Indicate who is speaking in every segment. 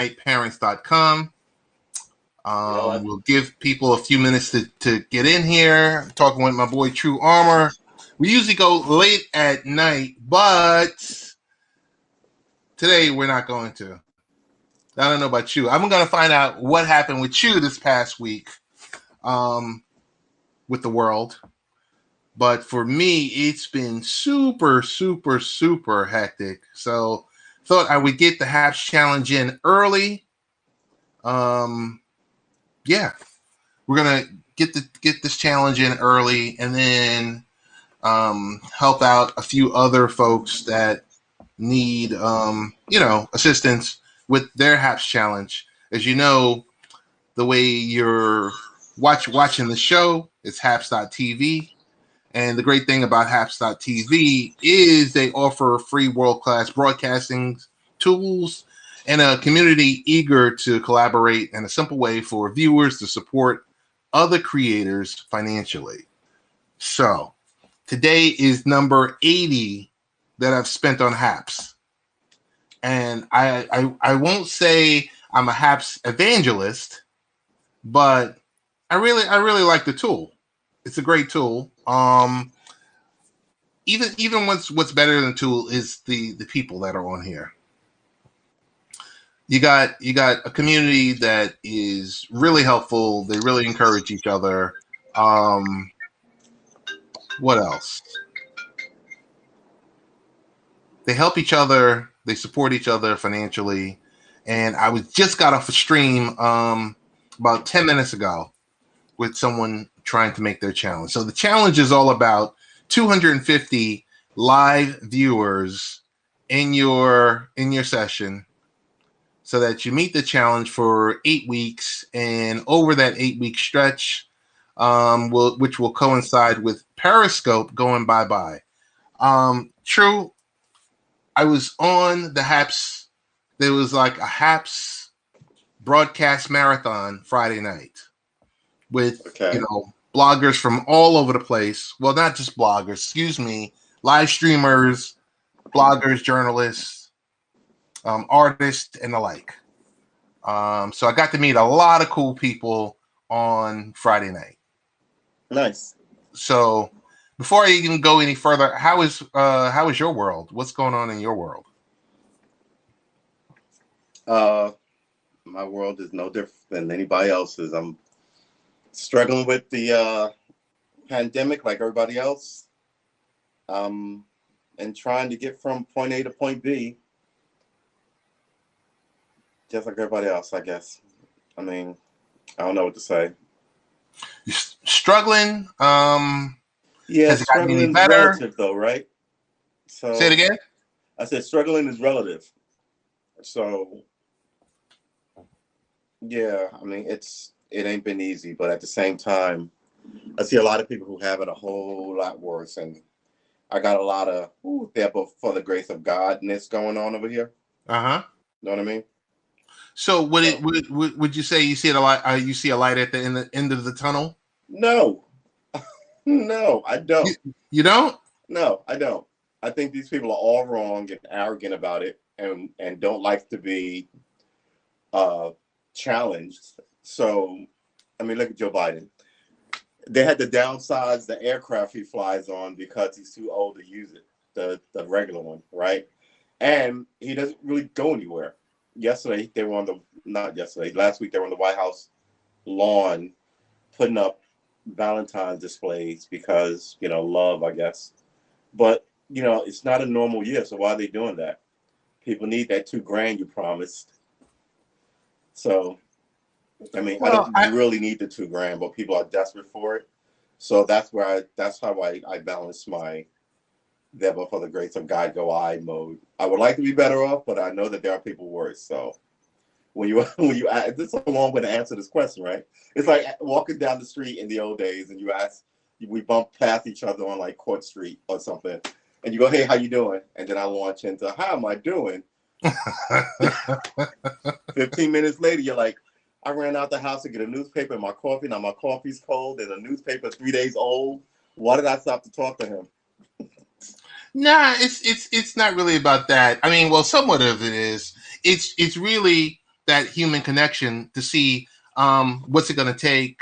Speaker 1: nightparents.com.
Speaker 2: You know what?
Speaker 1: We'll give people a few minutes to get in here. I'm talking with my boy True Armor. We usually go late at night, but today we're not going to. I don't know about you. I'm going to find out what happened with you this past week with the world. But for me, it's been super, super, super hectic. So thought I would get the Haps Challenge in early. Yeah, we're gonna get this challenge in early, and then help out a few other folks that need assistance with their Haps Challenge. As you know, the way you're watching the show, it's Haps.tv. And the great thing about Haps.tv is they offer free world-class broadcasting tools and a community eager to collaborate and a simple way for viewers to support other creators financially. So today is number 80 that I've spent on Haps. And I won't say I'm a Haps evangelist, but I really like the tool. It's a great tool. Even what's better than the tool is the people that are on here. You got a community that is really helpful. They really encourage each other. What else? They help each other. They support each other financially. And I just got off a stream about 10 minutes ago with someone trying to make their challenge. So the challenge is all about 250 live viewers in your session, so that you meet the challenge for 8 weeks, and over that 8-week stretch, which will coincide with Periscope going bye-bye. True, I was on the Haps. There was like a Haps broadcast marathon Friday night with bloggers from all over the place. Well, not just bloggers, excuse me, live streamers, bloggers, journalists, artists, and the like. So I got to meet a lot of cool people on Friday night.
Speaker 2: Nice.
Speaker 1: So before I even go any further, how is your world? What's going on in your world?
Speaker 2: My world is no different than anybody else's. I'm struggling with the pandemic like everybody else. And trying to get from point A to point B. Just like everybody else, I guess. I mean, I don't know what to say.
Speaker 1: You're struggling?
Speaker 2: Yeah,
Speaker 1: has it gotten any
Speaker 2: struggling is
Speaker 1: better?
Speaker 2: relative, though, right? So
Speaker 1: say it again.
Speaker 2: I said struggling is relative. So yeah, I mean it ain't been easy, but at the same time, I see a lot of people who have it a whole lot worse, and I got a lot of there for the grace of Godness going on over here.
Speaker 1: Uh-huh.
Speaker 2: Know what I mean?
Speaker 1: So would you say you see a light? You see a light at the end of the tunnel?
Speaker 2: No, no, I don't.
Speaker 1: You don't?
Speaker 2: No, I don't. I think these people are all wrong and arrogant about it, and don't like to be challenged. So, I mean, look at Joe Biden. They had to downsize the aircraft he flies on because he's too old to use it, the regular one, right? And he doesn't really go anywhere. Yesterday, they were last week, they were on the White House lawn putting up Valentine's displays because, love, I guess. But, it's not a normal year, so why are they doing that? People need that $2,000 you promised. So, I mean, I don't really need the $2,000, but people are desperate for it. So that's how I balance my "therefore for the grace of God go I" mode. I would like to be better off, but I know that there are people worse. So when you this is a long way to answer this question, right? It's like walking down the street in the old days, and we bump past each other on like Court Street or something, and you go, "Hey, how you doing?" And then I launch into, "How am I doing?" 15 minutes later, you're like, I ran out the house to get a newspaper and my coffee. Now my coffee's cold and the newspaper 3 days old. Why did I stop to talk to him?
Speaker 1: Nah, it's not really about that. I mean, well, somewhat of it is. It's really that human connection to see what's it going to take.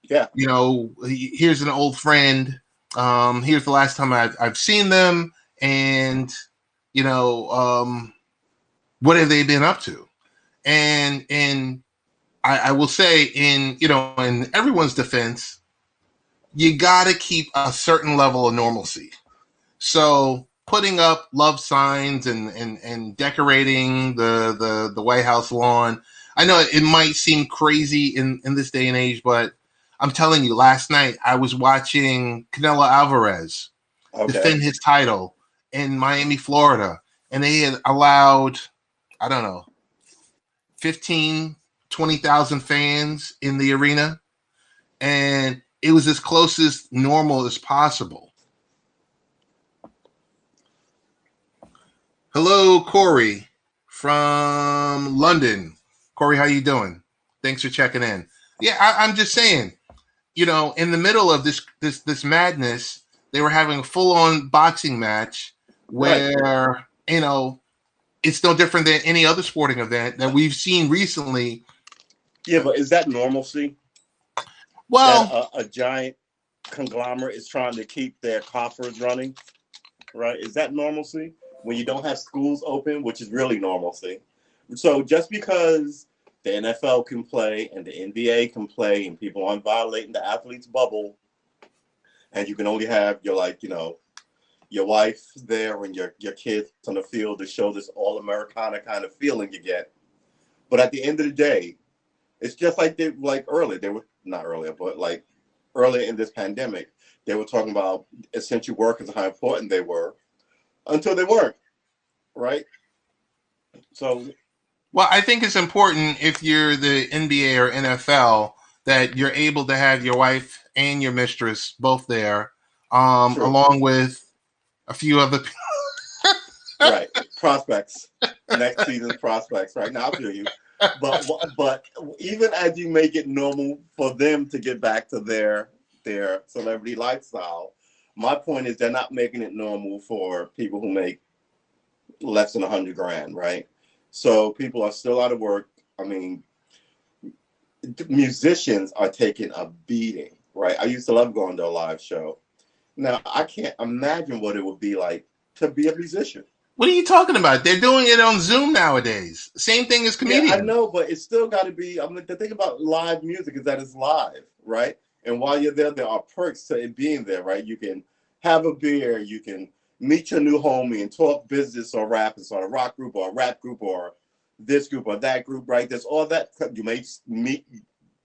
Speaker 2: Yeah.
Speaker 1: Here's an old friend. Here's the last time I've seen them, and you know, what have they been up to? And I will say, in everyone's defense, you got to keep a certain level of normalcy. So putting up love signs and decorating the White House lawn. I know it might seem crazy in this day and age, but I'm telling you, last night I was watching Canelo Alvarez
Speaker 2: Okay.
Speaker 1: defend his title in Miami, Florida, and they had allowed, I don't know, 15, 20,000 fans in the arena, and it was as close as normal as possible. Hello, Corey from London. Corey, how you doing? Thanks for checking in. Yeah, I'm just saying, in the middle of this madness, they were having a full on boxing match
Speaker 2: Right.
Speaker 1: where it's no different than any other sporting event that we've seen recently.
Speaker 2: Yeah, but is that normalcy? That
Speaker 1: Well,
Speaker 2: a giant conglomerate is trying to keep their coffers running, right? Is that normalcy when you don't have schools open, which is really normalcy? So just because the NFL can play and the NBA can play and people aren't violating the athlete's bubble, and you can only have your wife there and your kids on the field to show this all Americana kind of feeling you get. But at the end of the day, it's just like earlier. They were not earlier, but like earlier in this pandemic, they were talking about essential workers and how important they were until they weren't, right? So
Speaker 1: well, I think it's important if you're the NBA or NFL that you're able to have your wife and your mistress both there,
Speaker 2: true,
Speaker 1: along with a few other.
Speaker 2: right? Prospects, next season's prospects, right? Now I feel you, but even as you make it normal for them to get back to their celebrity lifestyle, my point is they're not making it normal for people who make less than 100 grand, right? So people are still out of work. I mean, musicians are taking a beating, right? I used to love going to a live show. Now I can't imagine what it would be like to be a musician.
Speaker 1: What are you talking about? They're doing it on Zoom nowadays. Same thing as
Speaker 2: Yeah, I
Speaker 1: comedians.
Speaker 2: know, but it's still got to be. I mean, the thing about live music is that it's live, right? And while you're there are perks to it being there, right? You can have a beer, you can meet your new homie and talk business or rap. It's on a rock group or a rap group or this group or that group, right? There's all that. You may meet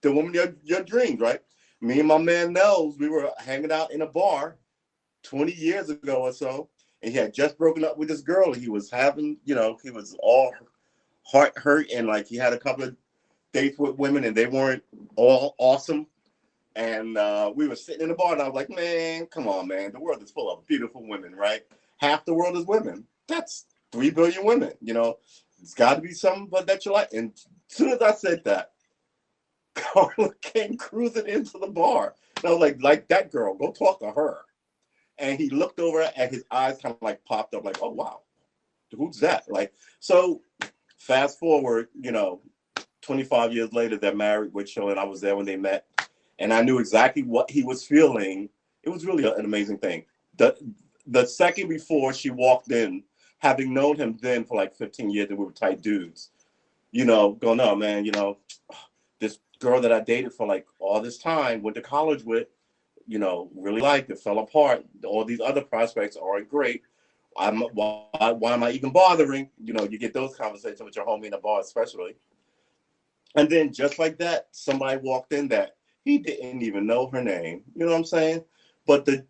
Speaker 2: the woman of your dreams, right? Me and my man Nels, we were hanging out in a bar 20 years ago or so, and he had just broken up with this girl. He was having, he was all heart hurt, and like he had a couple of dates with women, and they weren't all awesome. And we were sitting in the bar, and I was like, "Man, come on, man! The world is full of beautiful women, right? Half the world is women. That's 3 billion women. It's got to be something but that you like." And as soon as I said that, Carla came cruising into the bar, and I was like that girl, go talk to her." And he looked over, and his eyes kind of like popped up, like, "Oh wow, who's that?" Like, so fast forward, 25 years later, they're married with children. I was there when they met, and I knew exactly what he was feeling. It was really an amazing thing. The second before she walked in, having known him then for like 15 years, and we were tight dudes, going, "No, man, this girl that I dated for like all this time, went to college with, really liked it, fell apart. All these other prospects aren't great. Why am I even bothering?" You get those conversations with your homie in a bar, especially. And then just like that, somebody walked in that he didn't even know her name. You know what I'm saying? But the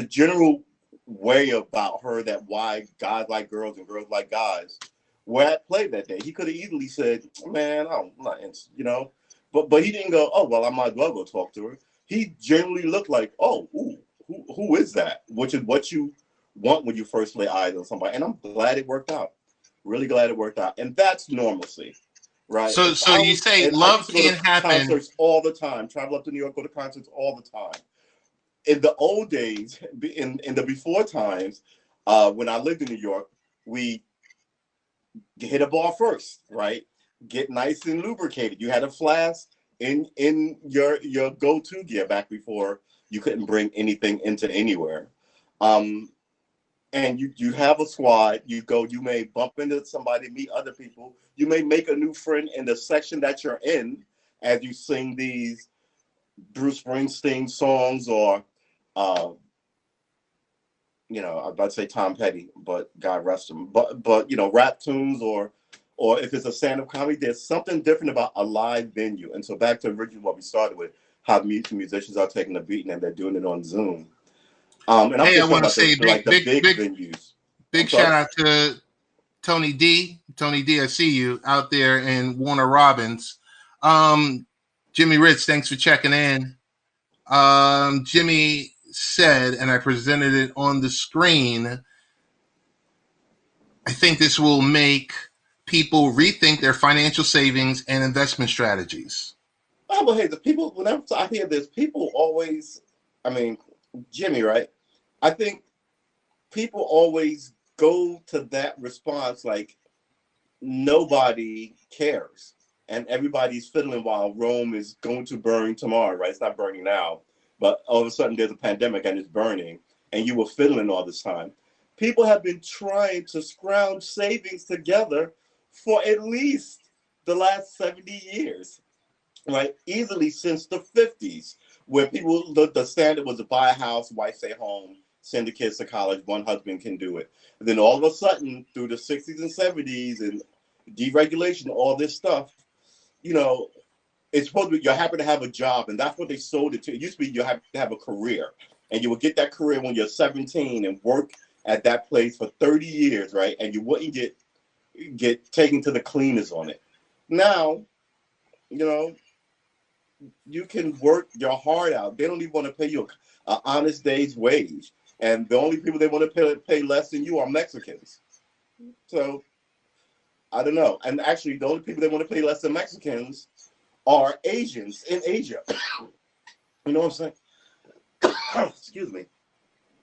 Speaker 2: general way about her, that why guys like girls and girls like guys, were at play that day. He could have easily said, "Man, I'm not," but he didn't go, "Oh well, I might as well go talk to her." He generally looked like, "Oh, ooh, who is that?" Which is what you want when you first lay eyes on somebody. And I'm glad it worked out. Really glad it worked out. And that's normalcy, right?
Speaker 1: So,
Speaker 2: If
Speaker 1: so
Speaker 2: I
Speaker 1: you
Speaker 2: was,
Speaker 1: say
Speaker 2: and I
Speaker 1: love
Speaker 2: used to go to
Speaker 1: can't happen.
Speaker 2: concerts all the time, travel up to New York, go to concerts all the time. In the old days, in the before times, when I lived in New York, we hit a bar first, right? get nice and lubricated. You had a flask in your go-to gear back before you couldn't bring anything into anywhere. Um, and you have a squad. You go. You may bump into somebody, meet other people. You may make a new friend in the section that you're in as you sing these Bruce Springsteen songs or. Uh, I'm about to say Tom Petty, but God rest him. But rap tunes or if it's a stand-up comedy, there's something different about a live venue. And so back to originally what we started with, how musicians are taking the beat and they're doing it on Zoom. And I'm
Speaker 1: Hey, I
Speaker 2: just talking
Speaker 1: want to
Speaker 2: about
Speaker 1: say
Speaker 2: the big venues. I'm
Speaker 1: big
Speaker 2: sorry.
Speaker 1: shout out to Tony D. Tony D, I see you out there in Warner Robins. Jimmy Ritz, thanks for checking in. Jimmy said, and I presented it on the screen, I think this will make people rethink their financial savings and investment strategies.
Speaker 2: Oh, but hey, the people, whenever I hear this, people always, I mean, Jimmy, right? I think people always go to that response like nobody cares. And everybody's fiddling while Rome is going to burn tomorrow, right? It's not burning now, but all of a sudden there's a pandemic and it's burning, and you were fiddling all this time. People have been trying to scrounge savings together for at least the last 70 years, right? Easily since the 50s, where people, the standard was to buy a house, wife stay home, send the kids to college, one husband can do it. And then all of a sudden, through the 60s and 70s and deregulation, all this stuff, you know, it's supposed to be you're happy to have a job, and that's what they sold it to. It used to be you have to have a career, and you would get that career when you're 17 and work at that place for 30 years, right? And you wouldn't get taken to the cleaners on it. Now, you know, you can work your heart out. They don't even want to pay you an honest day's wage, and the only people they want to pay less than you are Mexicans. So I don't know. And actually, the only people they want to pay less than Mexicans are Asians in Asia. You know what I'm saying? Excuse me.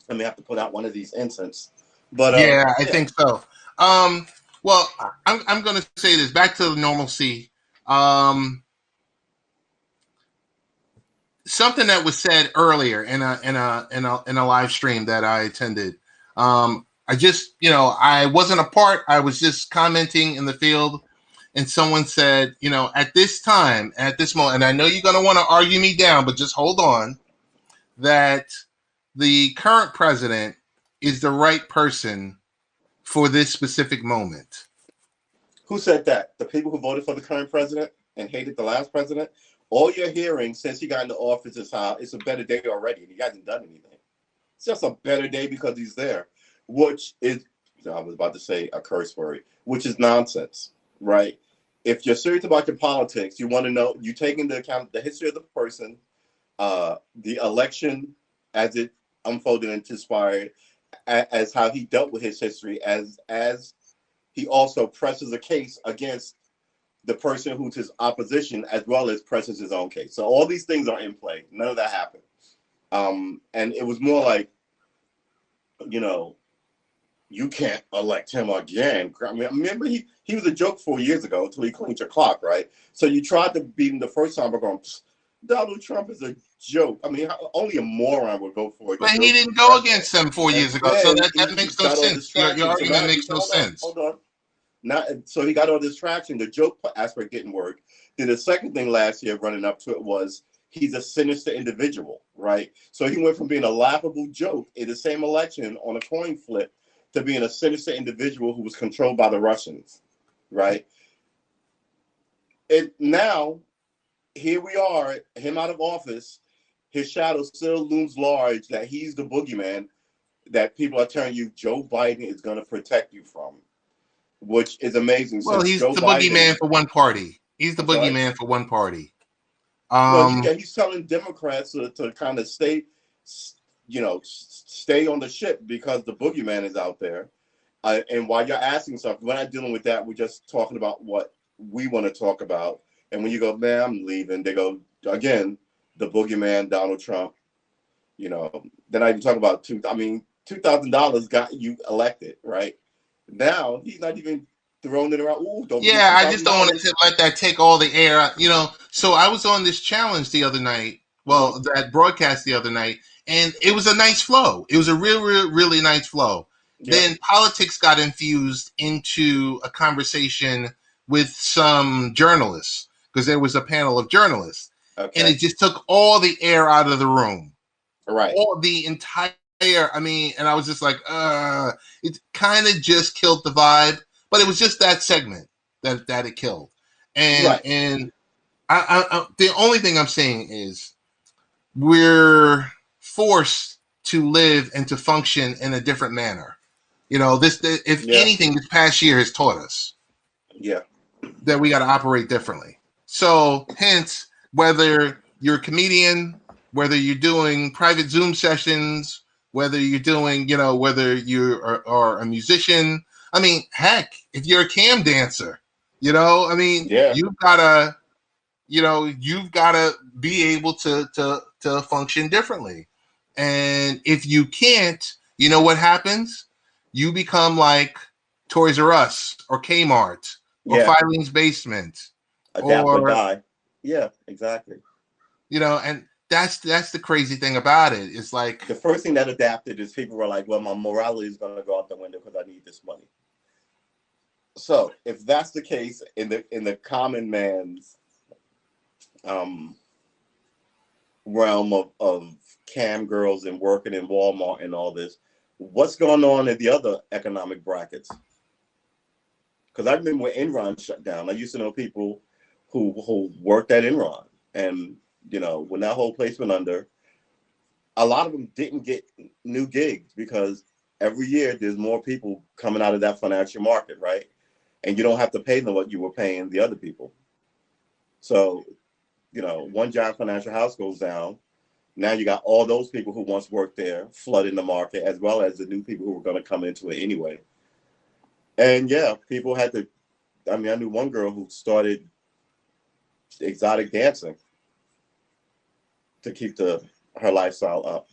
Speaker 2: I may have to put out one of these incense. But
Speaker 1: Yeah, I
Speaker 2: yeah.
Speaker 1: think so. Um, well, I'm going to say this back to the normalcy. Um, Something that was said earlier in a live stream that I attended. I just I wasn't a part. I was just commenting in the field, and someone said, at this time, at this moment, and I know you're going to want to argue me down, but just hold on. That the current president is the right person for this specific moment.
Speaker 2: Who said that? The people who voted for the current president and hated the last president? All you're hearing since he got into office is how it's a better day already, and he hasn't done anything. It's just a better day because he's there, which is, I was about to say a curse word, which is nonsense, right? If you're serious about your politics, you want to know, you take into account the history of the person, the election as it unfolded and transpired, as how he dealt with his history, as he also presses a case against the person who's his opposition, as well as presses his own case. So all these things are in play. None of that happened. And it was more like, you know, you can't elect him again. I mean, remember he was a joke 4 years ago until he cleaned your clock, right? So you tried to beat him the first time by going, Donald Trump is a joke. I mean, only a moron would go for a
Speaker 1: But he
Speaker 2: joke
Speaker 1: didn't go
Speaker 2: president.
Speaker 1: against them 4 years
Speaker 2: And
Speaker 1: ago, so
Speaker 2: then
Speaker 1: that
Speaker 2: he
Speaker 1: makes no
Speaker 2: got all
Speaker 1: sense. Your
Speaker 2: distracted. So
Speaker 1: argument
Speaker 2: now
Speaker 1: makes no sense.
Speaker 2: hold on. Now, so he got all this traction. The joke aspect didn't work. Then the second thing last year, running up to it, was he's a sinister individual, right? So he went from being a laughable joke in the same election on a coin flip to being a sinister individual who was controlled by the Russians, right? And now here we are, him out of office. His shadow still looms large that he's the boogeyman that people are telling you Joe Biden is going to protect you from, which is amazing
Speaker 1: Well,
Speaker 2: since
Speaker 1: he's
Speaker 2: Joe
Speaker 1: the
Speaker 2: Biden.
Speaker 1: boogeyman for one party. He's the
Speaker 2: I'm sorry.
Speaker 1: boogeyman for one party.
Speaker 2: Well,
Speaker 1: Um,
Speaker 2: he's telling Democrats to kind of stay, stay on the ship because the boogeyman is out there. And while you're asking something, we're not dealing with that. We're just talking about what we want to talk about. And when you go, man, I'm leaving, they go, again, the boogeyman, Donald Trump. Then I even talk about $2,000 got you elected, right? Now he's not even. throwing it around. Ooh, don't give me
Speaker 1: Yeah,
Speaker 2: two
Speaker 1: I just
Speaker 2: thousand
Speaker 1: don't want
Speaker 2: dollars.
Speaker 1: to let that take all the air out, So I was on this challenge the other night.
Speaker 2: Mm-hmm.
Speaker 1: Well, that broadcast the other night, and it was a nice flow. It was a really nice flow.
Speaker 2: Yeah.
Speaker 1: Then politics got infused into a conversation with some journalists because there was a panel of journalists, and
Speaker 2: Okay.
Speaker 1: it just took all the air out of the room,
Speaker 2: Right.
Speaker 1: all the entire. I mean, and I was just like, it kind of just killed the vibe. But it was just that segment that it killed, and
Speaker 2: Right.
Speaker 1: the only thing I'm saying is we're forced to live and to function in a different manner. If
Speaker 2: Yeah.
Speaker 1: anything, this past year has taught us
Speaker 2: Yeah.
Speaker 1: that we got to operate differently. So, hence, whether you're a comedian, whether you're doing private Zoom sessions, whether you're doing, whether you are a musician. I mean, heck, if you're a cam dancer, I mean,
Speaker 2: Yeah.
Speaker 1: you've got to be able to function differently. And if you can't, you know what happens? You become like Toys R Us or Kmart or
Speaker 2: Yeah.
Speaker 1: Filene's Basement,
Speaker 2: Adapt or
Speaker 1: or
Speaker 2: die. Yeah. Exactly.
Speaker 1: and that's the crazy thing about it. It's like,
Speaker 2: The first thing that adapted is people were like, "Well, my morality is going to go out the window because I need this money." So, if that's the case in the common man's um, realm of cam girls and working in Walmart and all this, what's going on in the other economic brackets? Because I remember when Enron shut down, I used to know people who worked at Enron, and when that whole place went under, a lot of them didn't get new gigs because every year there's more people coming out of that financial market, right? And you don't have to pay them what you were paying the other people. So, one giant financial house goes down. Now you got all those people who once worked there flooding the market, as well as the new people who were going to come into it anyway. And yeah, people had to. I mean, I knew one girl who started exotic dancing to keep her lifestyle up.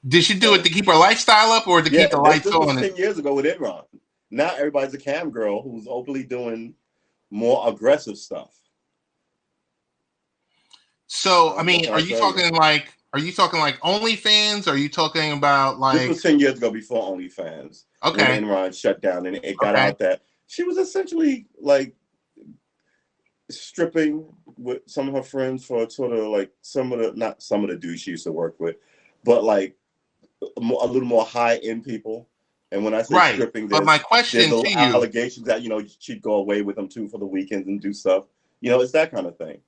Speaker 1: did she do it
Speaker 2: So
Speaker 1: to keep her lifestyle up or to
Speaker 2: yeah,
Speaker 1: keep the
Speaker 2: this
Speaker 1: lights
Speaker 2: this was
Speaker 1: on?
Speaker 2: 10 years ago with Enron. Now everybody's a cam girl who's openly doing more aggressive stuff.
Speaker 1: So, I
Speaker 2: What
Speaker 1: mean,
Speaker 2: can I tell you?
Speaker 1: are you talking like OnlyFans? Are you talking about
Speaker 2: This
Speaker 1: like,
Speaker 2: was 10 years ago before OnlyFans, when
Speaker 1: okay,
Speaker 2: Enron shut down, and it got
Speaker 1: okay,
Speaker 2: out that she was essentially like stripping with some of her friends for sort of like some of the not some of the dudes she used to work with, but like a little more high end people. And when I say
Speaker 1: right.
Speaker 2: stripping,
Speaker 1: But my
Speaker 2: there's
Speaker 1: question
Speaker 2: little
Speaker 1: to you,
Speaker 2: allegations that she'd go away with them too for the weekends and do stuff. It's that kind of thing.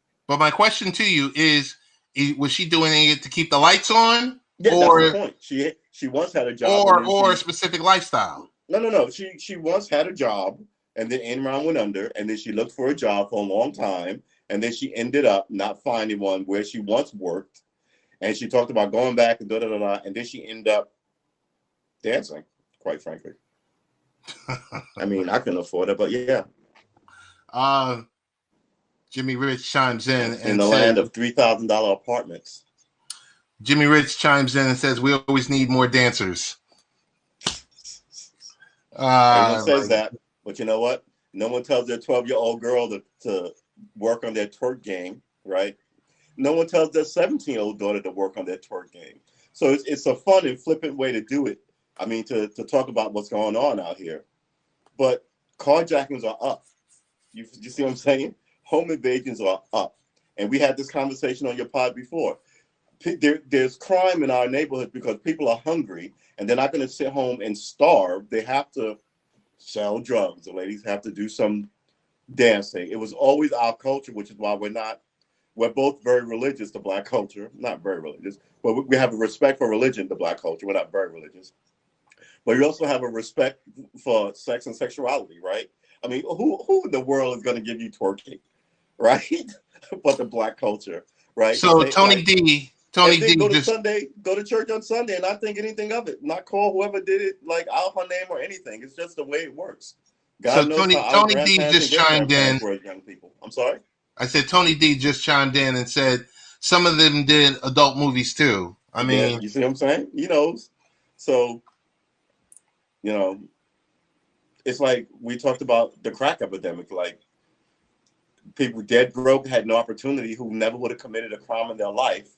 Speaker 1: was she doing it to keep the lights on,
Speaker 2: Yeah, that's the
Speaker 1: or
Speaker 2: point. She once had a job, and
Speaker 1: or
Speaker 2: then
Speaker 1: or a
Speaker 2: she
Speaker 1: specific lifestyle?
Speaker 2: no. She once had a job, and then Enron went under, and then she looked for a job for a long time, and then she ended up not finding one where she once worked, and she talked about going back and da da da da, and then she ended up dancing. Quite frankly, I mean, I couldn't afford it, but yeah,
Speaker 1: uh, Jimmy Rich chimes in
Speaker 2: in
Speaker 1: and
Speaker 2: the
Speaker 1: says,
Speaker 2: land of $3,000 apartments.
Speaker 1: we always need more dancers.
Speaker 2: Everyone says
Speaker 1: Like,
Speaker 2: that, but you know what? No one tells their 12-year-old girl to work on their twerk game, right? No one tells their 17-year-old daughter to work on their twerk game. So it's a fun and flippant way to do it. I mean, to talk about what's going on out here. But carjackings are up. You see what I'm saying? Home invasions are up. And we had this conversation on your pod before. There's crime in our neighborhood because people are hungry and they're not going to sit home and starve. They have to sell drugs. The ladies have to do some dancing. It was always our culture, which is why we're both very religious, the black culture, not very religious, but we have a respect for religion, the black culture. We're not very religious, but you also have a respect for sex and sexuality, right? I mean, who in the world is going to give you twerking, right? But the black culture, right?
Speaker 1: so
Speaker 2: They like,
Speaker 1: Tony
Speaker 2: and then
Speaker 1: D just
Speaker 2: go to church on Sunday and not think anything of it, not call whoever did it like out her name or anything. It's just the way it works.
Speaker 1: so
Speaker 2: God knows how
Speaker 1: Tony
Speaker 2: our
Speaker 1: Tony D
Speaker 2: grandparents and
Speaker 1: just
Speaker 2: great
Speaker 1: chimed in.
Speaker 2: grandparents were as young people. I'm sorry.
Speaker 1: I said Tony D just chimed in and said some of them did adult movies too. I
Speaker 2: Yeah,
Speaker 1: mean,
Speaker 2: you see what I'm saying? He knows. So, you know, it's like we talked about the crack epidemic. Like people dead broke had no opportunity who never would have committed a crime in their life,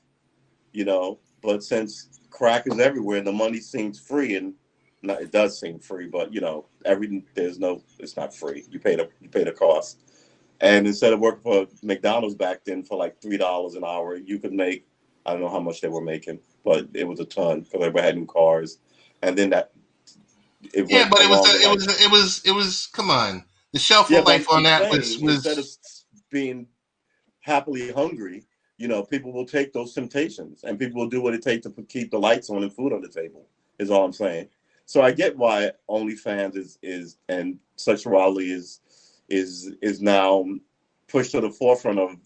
Speaker 2: you know. But since crack is everywhere and the money seems free, and not, it does seem free, but you know, it's not free. You pay the cost. And instead of working for McDonald's back then for like $3 an hour, you could make, I don't know how much they were making, but it was a ton because everybody had new cars. And then that it
Speaker 1: Yeah,
Speaker 2: went
Speaker 1: but
Speaker 2: along with like,
Speaker 1: it was. Come on, the shelf
Speaker 2: yeah,
Speaker 1: of
Speaker 2: but
Speaker 1: life on
Speaker 2: I'm
Speaker 1: that
Speaker 2: saying instead of
Speaker 1: was.
Speaker 2: being happily hungry, you know, people will take those temptations and people will do what it takes to keep the lights on and food on the table, is all I'm saying. So I get why OnlyFans is and sexuality is now pushed to the forefront of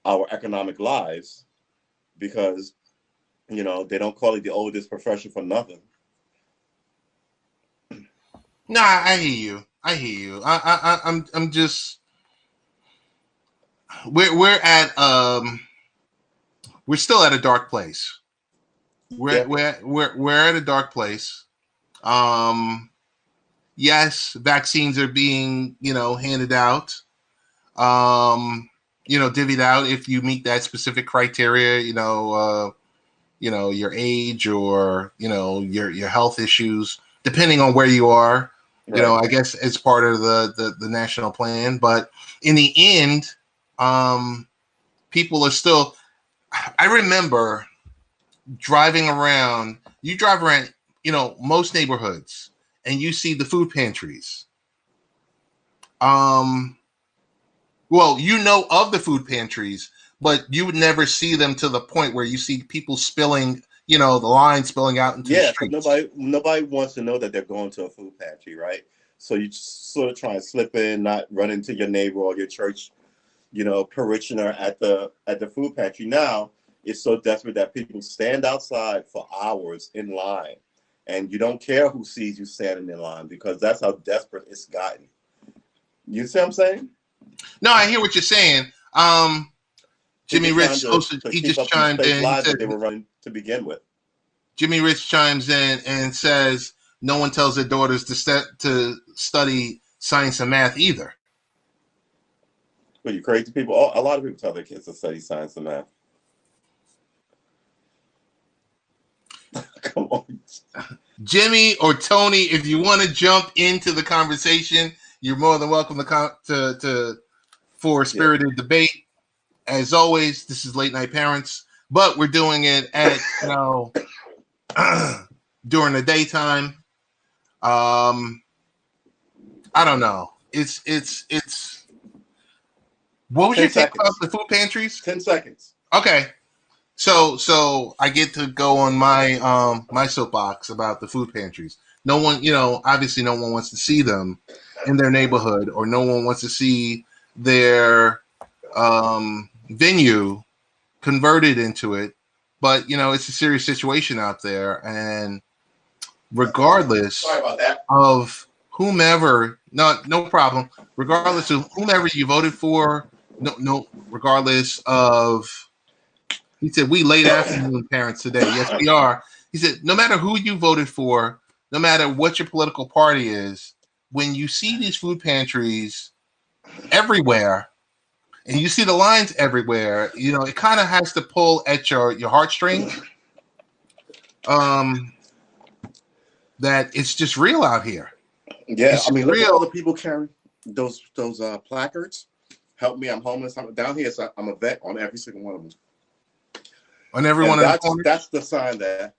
Speaker 2: our economic lives because you know they don't call it the oldest profession for nothing.
Speaker 1: Nah, I hear you. I hear you. I'm just we're at we're still at a dark place.
Speaker 2: Yeah,
Speaker 1: We're at a dark place. Um, yes, vaccines are being handed out. Divvied out if you meet that specific criteria. Your age or your health issues, depending on where you are.
Speaker 2: right.
Speaker 1: I guess it's part of the national plan. But in the end, um, people are still. I remember driving around. You drive around, most neighborhoods, and you see the food pantries. Um, well, of the food pantries, but you would never see them to the point where you see people spilling, the line spilling out into the
Speaker 2: Yeah, because
Speaker 1: streets.
Speaker 2: nobody wants to know that they're going to a food pantry, right? So you just sort of try and slip in, not run into your neighbor or your church, you know, parishioner at the food pantry. Now it's so desperate that people stand outside for hours in line, and you don't care who sees you standing in line because that's how desperate it's gotten. You see what I'm saying?
Speaker 1: No, I hear what you're saying.
Speaker 2: People
Speaker 1: Jimmy
Speaker 2: trying
Speaker 1: Rich also
Speaker 2: to
Speaker 1: he
Speaker 2: keep
Speaker 1: just
Speaker 2: up these
Speaker 1: chimed
Speaker 2: fake
Speaker 1: in. He
Speaker 2: lives
Speaker 1: said
Speaker 2: that they were running to begin with.
Speaker 1: Jimmy Rich chimes in and says no one tells their daughters to study science and math either.
Speaker 2: But you crazy people, a lot of people tell their kids to study science and math. Come on.
Speaker 1: Jimmy or Tony, if you want to jump into the conversation, you're more than welcome to for
Speaker 2: Yeah.
Speaker 1: spirited debate. As always, this is Late Night Parents, but we're doing it at during the daytime. Um, I don't know. It's. What was your
Speaker 2: Ten
Speaker 1: take about
Speaker 2: seconds.
Speaker 1: the food pantries?
Speaker 2: 10 seconds.
Speaker 1: Okay, so I get to go on my soapbox about the food pantries. No one, obviously, no one wants to see them in their neighborhood, or no one wants to see their venue converted into it. But it's a serious situation out there, and
Speaker 2: Sorry
Speaker 1: regardless
Speaker 2: about that.
Speaker 1: of whomever, no problem. Regardless of whomever you voted for, no, regardless of, he said, we late afternoon parents today. Yes, we are. He said, no matter who you voted for, no matter what your political party is, when you see these food pantries everywhere and you see the lines everywhere, it kind of has to pull at your heartstrings. Um, that it's just real out here.
Speaker 2: Yeah,
Speaker 1: It's
Speaker 2: I
Speaker 1: just
Speaker 2: mean, look at all the
Speaker 1: real
Speaker 2: people carrying those placards. Help me, I'm homeless. I'm down here, so I'm a vet on every single one of them.
Speaker 1: on every
Speaker 2: And
Speaker 1: one of the
Speaker 2: that's
Speaker 1: corners.
Speaker 2: the sign that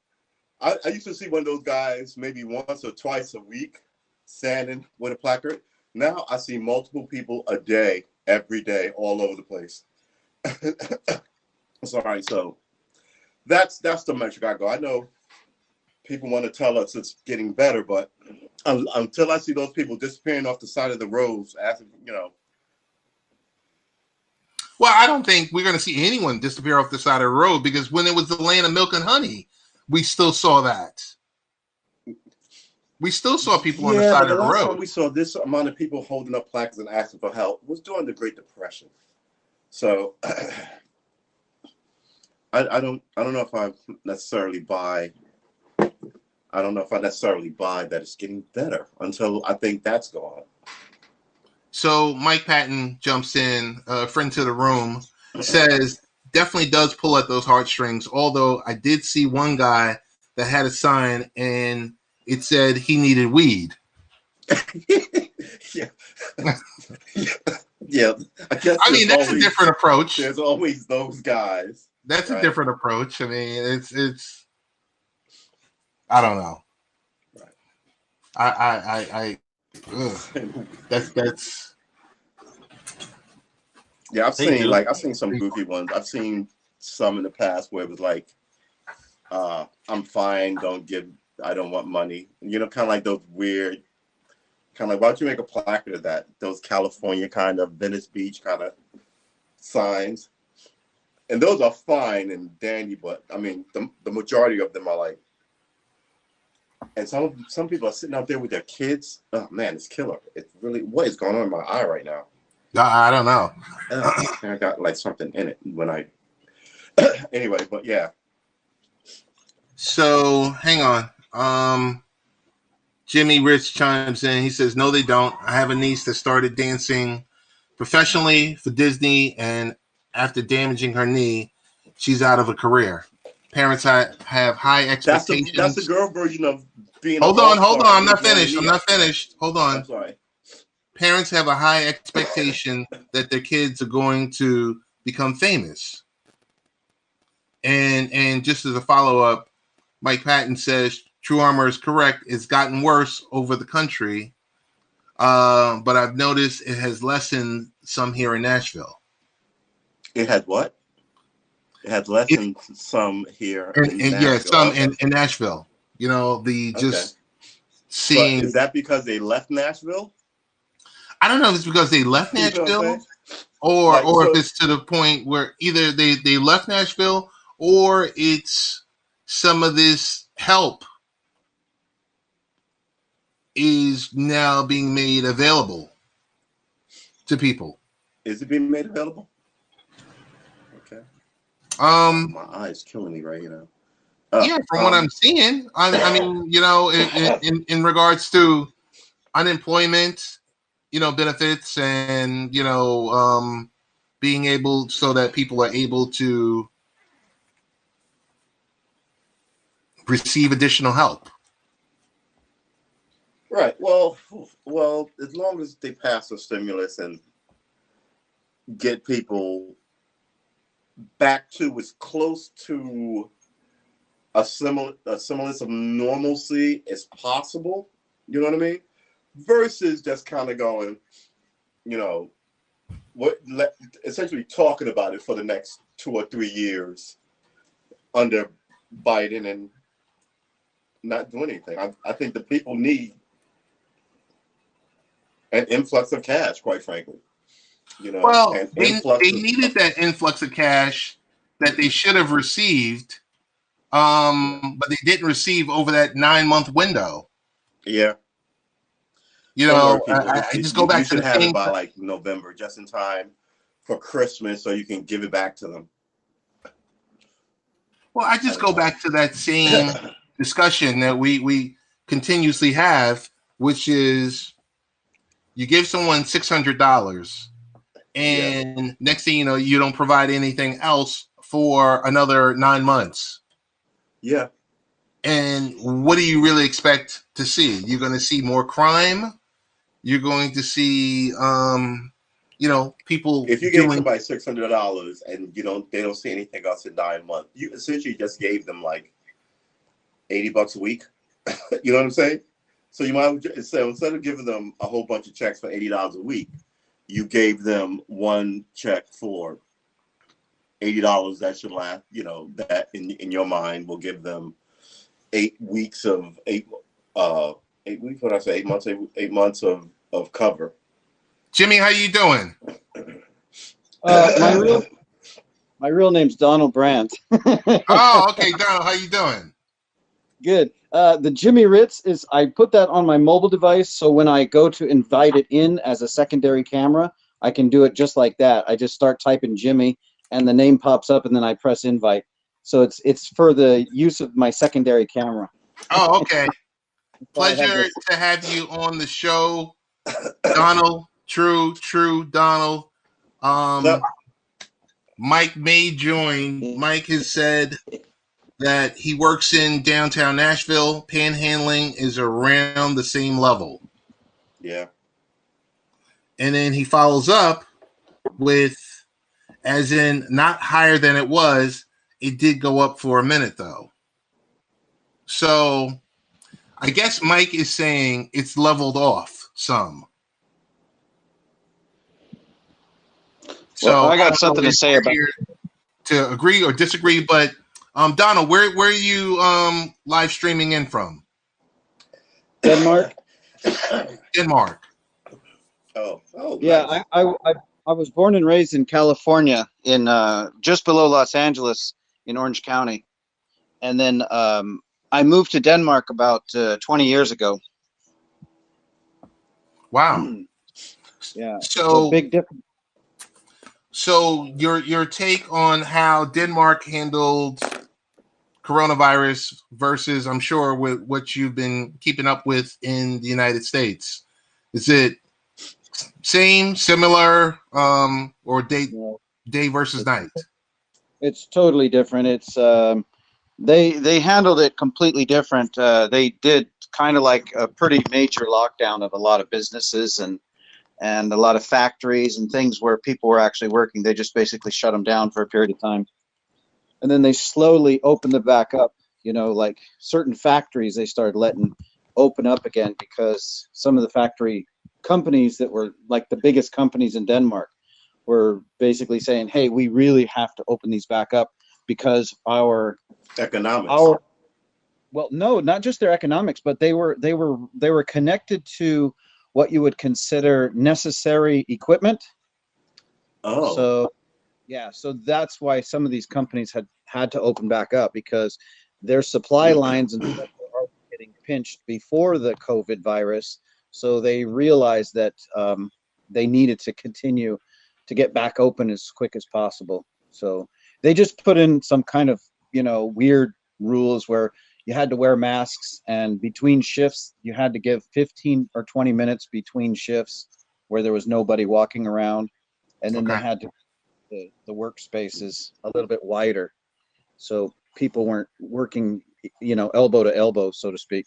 Speaker 2: I used to see one of those guys maybe once or twice a week standing with a placard. Now I see multiple people a day, every day, all over the place. Sorry, so that's the metric I go. I know people want to tell us it's getting better, but until I see those people disappearing off the side of the roads, asking, you know,
Speaker 1: Well, I don't think we're going to see anyone disappear off the side of the road because when it was the land of milk and honey, we still saw that. We still saw people on the
Speaker 2: yeah, but
Speaker 1: side
Speaker 2: the
Speaker 1: of the
Speaker 2: last time
Speaker 1: road.
Speaker 2: we saw this amount of people holding up placards and asking for help was during the Great Depression. So I don't know if I necessarily buy. I don't know if I necessarily buy that it's getting better until I think that's gone.
Speaker 1: So Mike Patton jumps in, a friend to the room, says definitely does pull at those heartstrings. Although I did see one guy that had a sign and it said he needed weed.
Speaker 2: Yeah. Yeah. I guess
Speaker 1: I mean, that's a different approach.
Speaker 2: There's always those guys.
Speaker 1: That's right? A different approach. I mean, it's I don't know. Right. That's
Speaker 2: yeah, I've seen some goofy ones. I've seen some in the past where it was like, I'm fine, I don't want money. You know, kind of like those weird, kind of like, why don't you make a placard of that? Those California kind of Venice Beach kind of signs. And those are fine and dandy, but I mean, the majority of them are like, and some people are sitting out there with their kids. Oh man, it's killer. It's really, what is going on in my eye right now?
Speaker 1: I don't know.
Speaker 2: I got like something in it when I. Anyway, but yeah.
Speaker 1: So hang on. Jimmy Rich chimes in. He says, "No, they don't. I have a niece that started dancing professionally for Disney, and after damaging her knee, she's out of a career. Parents have high expectations."
Speaker 2: That's the girl version of being.
Speaker 1: Hold on. I'm not finished. Hold on.
Speaker 2: I'm sorry.
Speaker 1: Parents have a high expectation that their kids are going to become famous. And just as a follow-up, Mike Patton says True Armor is correct. It's gotten worse over the country, but I've noticed it has lessened some here in Nashville.
Speaker 2: It had what? It had lessened some here in Nashville.
Speaker 1: Yeah, some in Nashville. You know, seeing.
Speaker 2: But is that because they left Nashville?
Speaker 1: I don't know if it's because they left Nashville or if it's to the point where either they left Nashville or it's some of this help is now being made available to people.
Speaker 2: Is it being made available? Okay. My eye is killing me right now.
Speaker 1: Yeah, from what I'm seeing, I mean, you know, in regards to unemployment, you know, benefits and, you know, being able so that people are able to receive additional help.
Speaker 2: Right. Well, as long as they pass a stimulus and get people back to as close to a semblance of normalcy as possible, you know what I mean? Versus just kind of going, you know, essentially talking about it for the next 2 or 3 years under Biden and not doing anything. I think the people need an influx of cash, quite frankly. You know,
Speaker 1: well, they needed that influx of cash that they should have received, but they didn't receive over that 9-month window.
Speaker 2: Yeah.
Speaker 1: You know, I just go back to the
Speaker 2: have it by like November, just in time for Christmas, so you can give it back to them.
Speaker 1: Well, I just go back to that same discussion that we continuously have, which is you give someone $600 and next thing you know, you don't provide anything else for another 9 months.
Speaker 2: Yeah.
Speaker 1: And what do you really expect to see? You're going to see more crime. You're going to see, you know, people.
Speaker 2: If you gave somebody $600 and they don't see anything else in 9 months, you essentially just gave them like $80 a week. You know what I'm saying? So you might say instead of giving them a whole bunch of checks for $80 a week, you gave them one check for $80 that should last. You know, that in your mind will give them 8 weeks of 8 weeks. What did I say? 8 months. 8 months of cover.
Speaker 1: Jimmy, how you doing?
Speaker 3: My real name's Donald Brandt.
Speaker 1: Oh, okay, Donald, how you doing?
Speaker 3: Good. The Jimmy Ritz is, I put that on my mobile device, so when I go to invite it in as a secondary camera, I can do it just like that. I just start typing Jimmy, and the name pops up, and then I press invite. So it's for the use of my secondary camera.
Speaker 1: Oh, okay.
Speaker 3: So I have
Speaker 1: Pleasure
Speaker 3: this.
Speaker 1: to have you on the show, Donald. True, Donald.
Speaker 2: So,
Speaker 1: Mike may join. Mike has said that he works in downtown Nashville. Panhandling is around the same level.
Speaker 2: yeah.
Speaker 1: And then he follows up with, as in, not higher than it was. It did go up for a minute, though. So I guess Mike is saying it's leveled off some.
Speaker 3: Well,
Speaker 1: So
Speaker 3: I
Speaker 1: I
Speaker 3: got
Speaker 1: don't know
Speaker 3: something to
Speaker 1: if
Speaker 3: say
Speaker 1: you're
Speaker 3: about.
Speaker 1: here to agree or disagree, but Donald, where are you live streaming in from?
Speaker 3: Denmark.
Speaker 1: Denmark.
Speaker 2: Oh,
Speaker 3: Yeah,
Speaker 2: nice.
Speaker 3: I was born and raised in California, in just below Los Angeles, in Orange County, and then I moved to Denmark about 20 years ago.
Speaker 1: Wow.
Speaker 3: Yeah, it's a
Speaker 1: So
Speaker 3: big difference.
Speaker 1: so your take on how Denmark handled coronavirus versus, I'm sure, with what you've been keeping up with in the United States. Is it same, similar, or day
Speaker 3: You know,
Speaker 1: day versus night?
Speaker 3: it's totally different. It's they handled it completely different. They did kind of like a pretty major lockdown of a lot of businesses and a lot of factories and things where people were actually working. They just basically shut them down for a period of time, and then they slowly opened it back up. You know, like certain factories they started letting open up again because some of the factory companies that were like the biggest companies in Denmark were basically saying, "Hey, we really have to open these back up because
Speaker 2: Economics.
Speaker 3: our well, no, not just their economics, but they were connected to what you would consider necessary equipment.
Speaker 2: Oh,
Speaker 3: So yeah, so that's why some of these companies had to open back up because their supply lines and stuff were already getting pinched before the COVID virus. So they realized that they needed to continue to get back open as quick as possible. So they just put in some kind of, weird rules where you had to wear masks and between shifts you had to give 15 or 20 minutes between shifts where there was nobody walking around, and then they
Speaker 1: Okay.
Speaker 3: had to the workspaces a little bit wider so people weren't working, elbow to elbow, so to speak.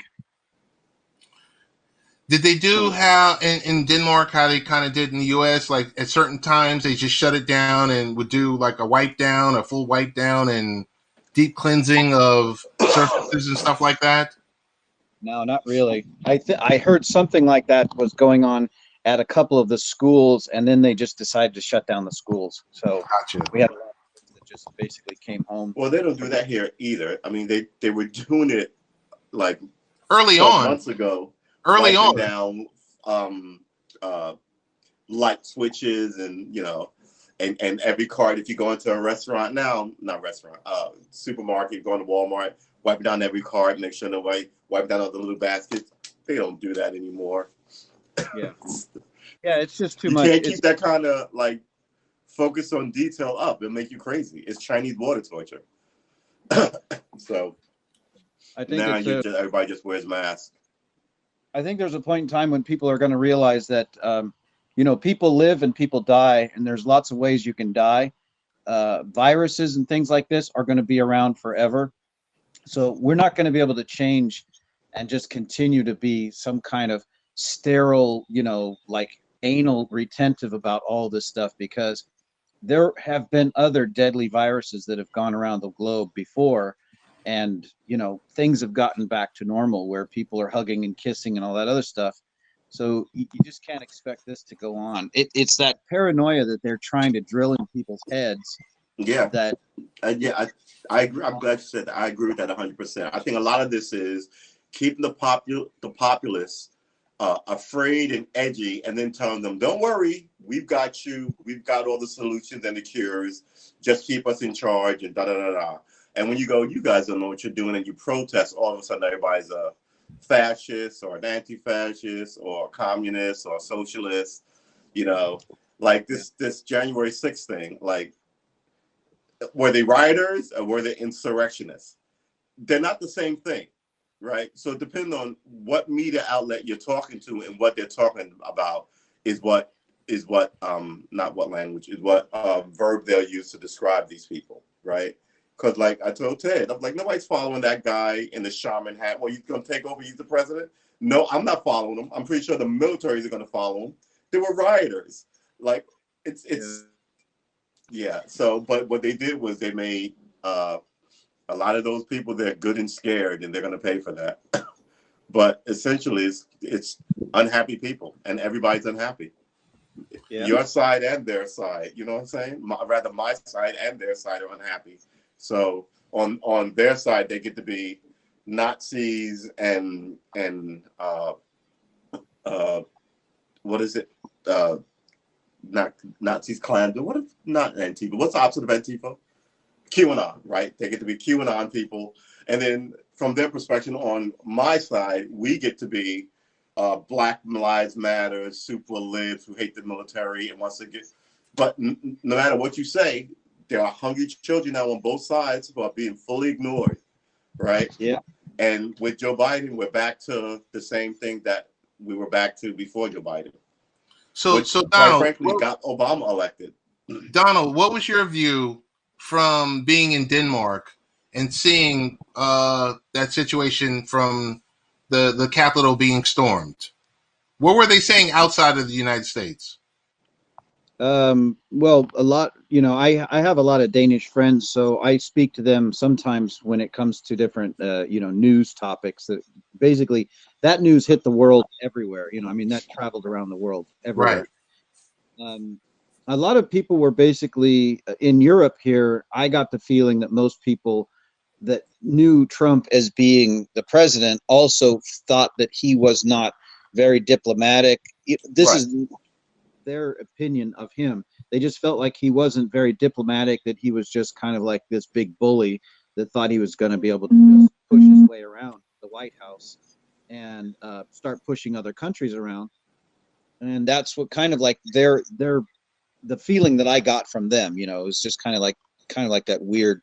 Speaker 1: Did they do how in Denmark how they kind of did in the U.S. Like at certain times they just shut it down and would do like a wipe down, a full wipe down, and deep cleansing of surfaces and stuff like that?
Speaker 3: No, not really. I heard something like that was going on at a couple of the schools, and then they just decided to shut down the schools. So
Speaker 1: Gotcha.
Speaker 3: we had a lot of kids that just basically came home.
Speaker 2: well, they don't do that here either. I mean, they were doing it like
Speaker 1: Early
Speaker 2: 12
Speaker 1: on,
Speaker 2: months ago,
Speaker 1: early
Speaker 2: wiping
Speaker 1: on.
Speaker 2: down uh, light switches and and every cart. If you go into a restaurant now, not restaurant, supermarket, going to Walmart, wiping down every cart, make sure nobody wipe down all the little baskets. They don't do that anymore.
Speaker 3: Yeah, yeah, it's just too
Speaker 2: You
Speaker 3: much.
Speaker 2: can't keep that kind of like focus on detail up. It'll make you crazy. It's Chinese water torture. So
Speaker 3: I think
Speaker 2: now
Speaker 3: it's a
Speaker 2: everybody just wears masks.
Speaker 3: I think there's a point in time when people are going to realize that, people live and people die, and there's lots of ways you can die. Viruses and things like this are going to be around forever. So we're not going to be able to change and just continue to be some kind of sterile, like anal retentive about all this stuff because there have been other deadly viruses that have gone around the globe before, and things have gotten back to normal where people are hugging and kissing and all that other stuff. So you just can't expect this to go on. It's that paranoia that they're trying to drill in people's heads
Speaker 2: Yeah,
Speaker 3: that
Speaker 2: yeah, I agree. I'm glad you said that. I agree with that 100%. I think a lot of this is keeping the populace afraid and edgy, and then telling them, "Don't worry, we've got you. We've got all the solutions and the cures. Just keep us in charge." And da da da da. And when you go, you guys don't know what you're doing, and you protest, all of a sudden everybody's a fascist or an anti-fascist or a communist or a socialist. You know, like this January 6th thing, like. Were they rioters or were they insurrectionists? They're not the same thing. right? So depending on what media outlet you're talking to and what they're talking about is what not what language is what verb they'll use to describe these people, right? Because like I told Ted, I'm like, nobody's following that guy in the shaman hat. Well, he's gonna take over, he's the president. No, I'm not following him. I'm pretty sure the militaries are gonna follow him. They were rioters. Like it's yeah. So but what they did was they made a lot of those people, they're good and scared, and they're going to pay for that. But essentially, it's unhappy people, and everybody's unhappy.
Speaker 3: Yeah.
Speaker 2: Your side and their side. You know what I'm saying? Rather, my side and their side are unhappy. So on their side, they get to be Nazis and what is it? Not Nazis, Klan. What if not Antifa? What's the opposite of Antifa? QAnon, right? They get to be QAnon people. And then from their perspective, on my side, we get to be Black Lives Matter, super libs who hate the military and wants to get. But no matter what you say, there are hungry children now on both sides who are being fully ignored, right?
Speaker 3: Yeah.
Speaker 2: And with Joe Biden, we're back to the same thing that we were back to before Joe Biden. Which,
Speaker 1: So
Speaker 2: quite
Speaker 1: Donald,
Speaker 2: frankly, got Obama elected.
Speaker 1: Donald, what was your view from being in Denmark and seeing that situation from the capital being stormed? What were they saying outside of the United States?
Speaker 3: Well, a lot, I have a lot of Danish friends, so I speak to them sometimes when it comes to different, news topics that basically that news hit the world everywhere. I mean, that traveled around the world everywhere.
Speaker 1: Right.
Speaker 3: A lot of people were basically in Europe here. I got the feeling that most people that knew Trump as being the president also thought that he was not very diplomatic. This
Speaker 2: Right.
Speaker 3: is their opinion of him. They just felt like he wasn't very diplomatic, that he was just kind of like this big bully that thought he was going to be able to just push his way around the White House and start pushing other countries around. And that's what kind of like the feeling that I got from them, it was just kind of like that weird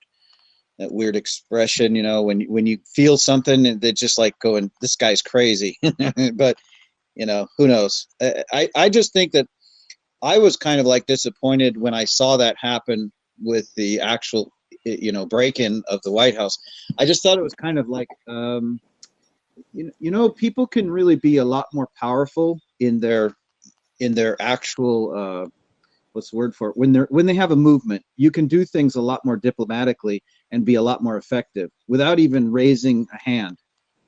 Speaker 3: expression, when you feel something and they're just like going, this guy's crazy. But who knows? I just think that I was kind of like disappointed when I saw that happen with the actual, break-in of the White House. I just thought it was kind of like, people can really be a lot more powerful in their actual, what's the word for it? When they have a movement, you can do things a lot more diplomatically and be a lot more effective without even raising a hand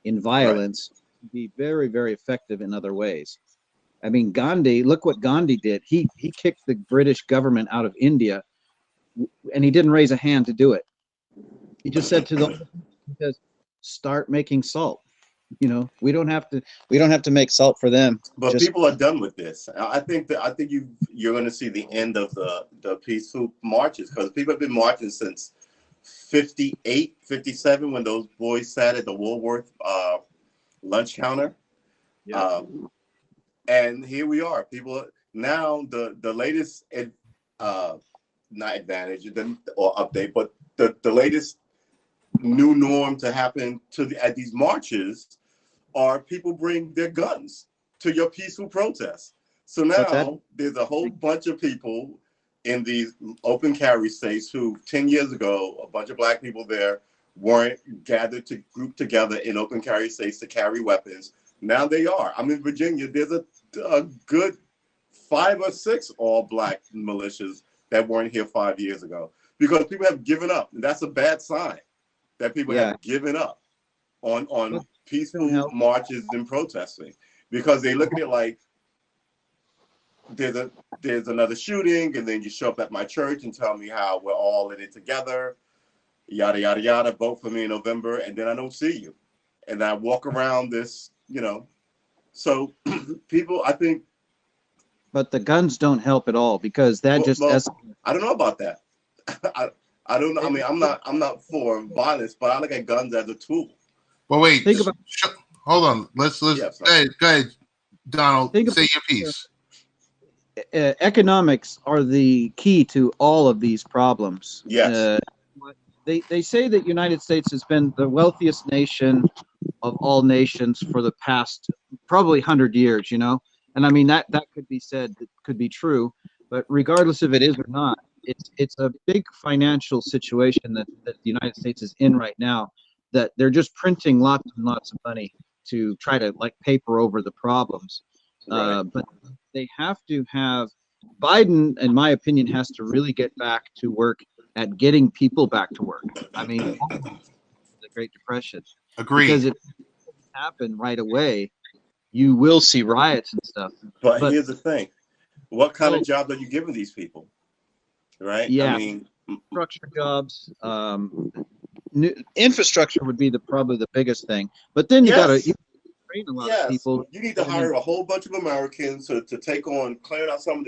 Speaker 3: in violence. Right. Be very, very effective in other ways. I mean, Gandhi, look what Gandhi did. He kicked the British government out of India, and he didn't raise a hand to do it. He just said to them, start making salt. We don't have to make salt for them.
Speaker 2: But people are done with this. I think you're going to see the end of the peaceful marches, because people have been marching since 58, 57, when those boys sat at the Woolworth lunch counter. Yeah. And here we are. People now, the latest not advantage or update, but the latest new norm to happen at these marches are people bring their guns to your peaceful protests. So now there's a whole bunch of people in these open carry states who 10 years ago, a bunch of Black people there weren't gathered to group together in open carry states to carry weapons. Now they are. I'm in Virginia. There's a good 5 or 6 all Black militias that weren't here 5 years ago, because people have given up. And that's a bad sign that people have given up on peaceful marches and protesting, because they look at it like there's another shooting, and then you show up at my church and tell me how we're all in it together, yada yada yada, vote for me in November, and then I don't see you, and I walk around this, so people, I think.
Speaker 3: But the guns don't help at all, because that
Speaker 2: I don't know about that. I don't know. I mean, I'm not for violence, but I look at guns as a tool.
Speaker 1: Well, wait. Hold on. Let's go ahead, Donald. Say your piece.
Speaker 3: Economics are the key to all of these problems.
Speaker 2: Yes.
Speaker 3: They say that United States has been the wealthiest nation of all nations for the past probably 100 years, you know. And I mean that could be said, that could be true, but regardless if it is or not, it's a big financial situation that the United States is in right now, that they're just printing lots and lots of money to try to like paper over the problems.
Speaker 2: Right.
Speaker 3: But they have to have Biden, in my opinion, has to really get back to work at getting people back to work. I mean, the Great Depression,
Speaker 1: Agreed.
Speaker 3: because if it doesn't happen right away, you will see riots and stuff.
Speaker 2: But
Speaker 3: But
Speaker 2: here's the thing: what kind
Speaker 3: well,
Speaker 2: of jobs are you giving these people? Right? I
Speaker 3: yeah,
Speaker 2: mean,
Speaker 3: structure jobs, new infrastructure would be probably the biggest thing. But then you got to
Speaker 2: yes,
Speaker 3: train a lot of
Speaker 2: yes.
Speaker 3: people.
Speaker 2: You need to hire a whole bunch of Americans to take on clearing out some of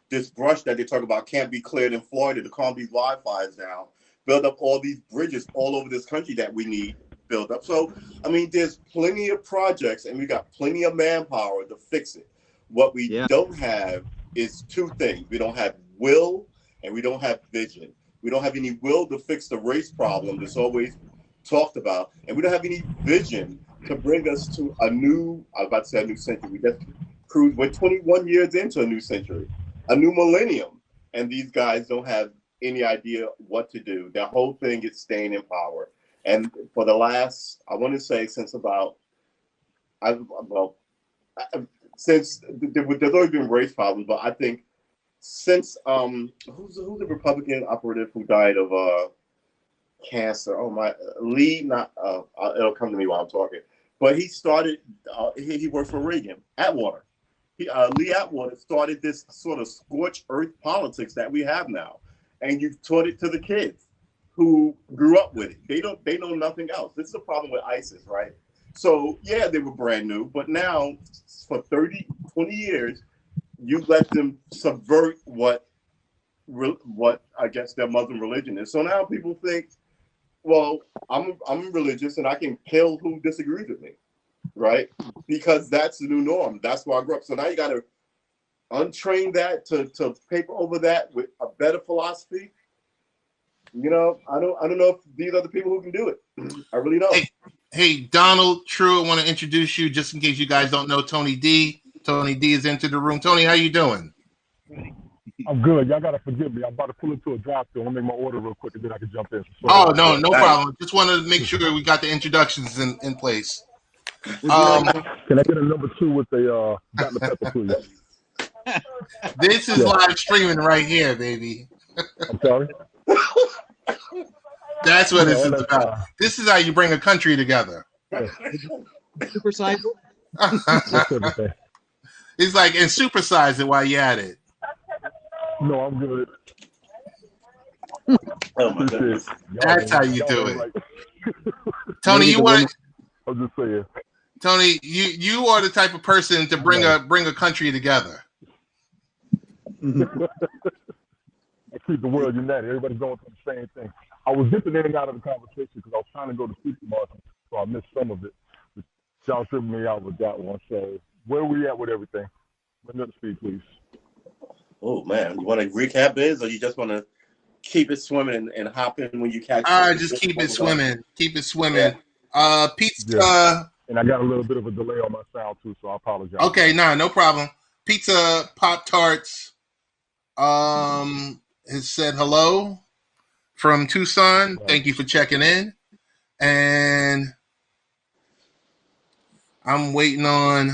Speaker 2: this brush that they talk about can't be cleared in Florida to calm these wildfires down. Build up all these bridges all over this country that we need built up. So, I mean, there's plenty of projects and we got plenty of manpower to fix it. What we
Speaker 3: Yeah,
Speaker 2: don't have is two things. We don't have will and we don't have vision. We don't have any will to fix the race problem that's always talked about. And we don't have any vision to bring us to I was about to say a new century. We just cruised, we're 21 years into a new century, a new millennium. And these guys don't have any idea what to do. Their whole thing is staying in power. And for the last, I want to say, since about, well, since there's always been race problems, but I think since who's the Republican operative who died of cancer? Oh my, Lee, not it'll come to me while I'm talking. But he started. He worked for Reagan. Atwater. Lee Atwater started this sort of scorched earth politics that we have now, and you've taught it to the kids who grew up with it. They know nothing else. This is the problem with ISIS, right? So yeah, they were brand new, but now for 30, 20 years, you let them subvert what I guess their Muslim religion is. So now people think, well, I'm religious and I can kill who disagrees with me, right? Because that's the new norm. That's where I grew up. So now you got to untrain that to paper over that with a better philosophy. You know, I don't know if these are the people who can do it. I really don't.
Speaker 1: Hey, Donald, True, I want to introduce you just in case you guys don't know Tony D. Tony D is into the room. Tony, how you doing?
Speaker 4: I'm good. Y'all gotta forgive me. I'm about to pull into a drive-thru. I'm gonna make my order real quick and then I can jump in.
Speaker 1: Oh, no
Speaker 2: Hey,
Speaker 1: problem. Just wanted to make sure we got the introductions in place.
Speaker 3: would you like?
Speaker 4: Can I get a number 2 with a Dr. Pepper, please?
Speaker 1: This is
Speaker 4: Yeah.
Speaker 1: live streaming right here, baby.
Speaker 4: I'm sorry.
Speaker 1: That's what this
Speaker 4: all
Speaker 1: is
Speaker 4: that's
Speaker 1: about.
Speaker 4: fine.
Speaker 1: This is how you bring a country together.
Speaker 4: Yeah,
Speaker 3: Supersize it?
Speaker 4: that's everything.
Speaker 1: It's like, and supersize it while you're at it.
Speaker 4: No, I'm good.
Speaker 2: oh my
Speaker 4: Appreciate
Speaker 2: goodness.
Speaker 4: it.
Speaker 1: That's how you
Speaker 4: y'all
Speaker 1: do
Speaker 4: ain't
Speaker 1: it.
Speaker 4: right.
Speaker 1: Tony,
Speaker 3: Maybe
Speaker 1: you
Speaker 3: the
Speaker 1: want
Speaker 3: women-
Speaker 4: I'm just saying.
Speaker 1: Tony, you are the type of person to bring a country together.
Speaker 4: I keep the world united. Everybody's going through the same thing. I was dipping in and out of the conversation because I was trying to go to supermarket, so I missed some of it. But y'all tripping me out with that one. So where are we at with everything? Bring up the speed, please.
Speaker 2: Oh man, you want to recap this, or you just want to keep it swimming and hop in when you catch?
Speaker 1: Just keep it swimming. Keep it swimming. Pizza.
Speaker 4: Yeah. And I got a little bit of a delay on my sound too, so I apologize.
Speaker 1: Okay, no problem. Pizza, Pop Tarts. Has said hello from Tucson.
Speaker 4: Right.
Speaker 1: Thank you for checking in. And I'm waiting on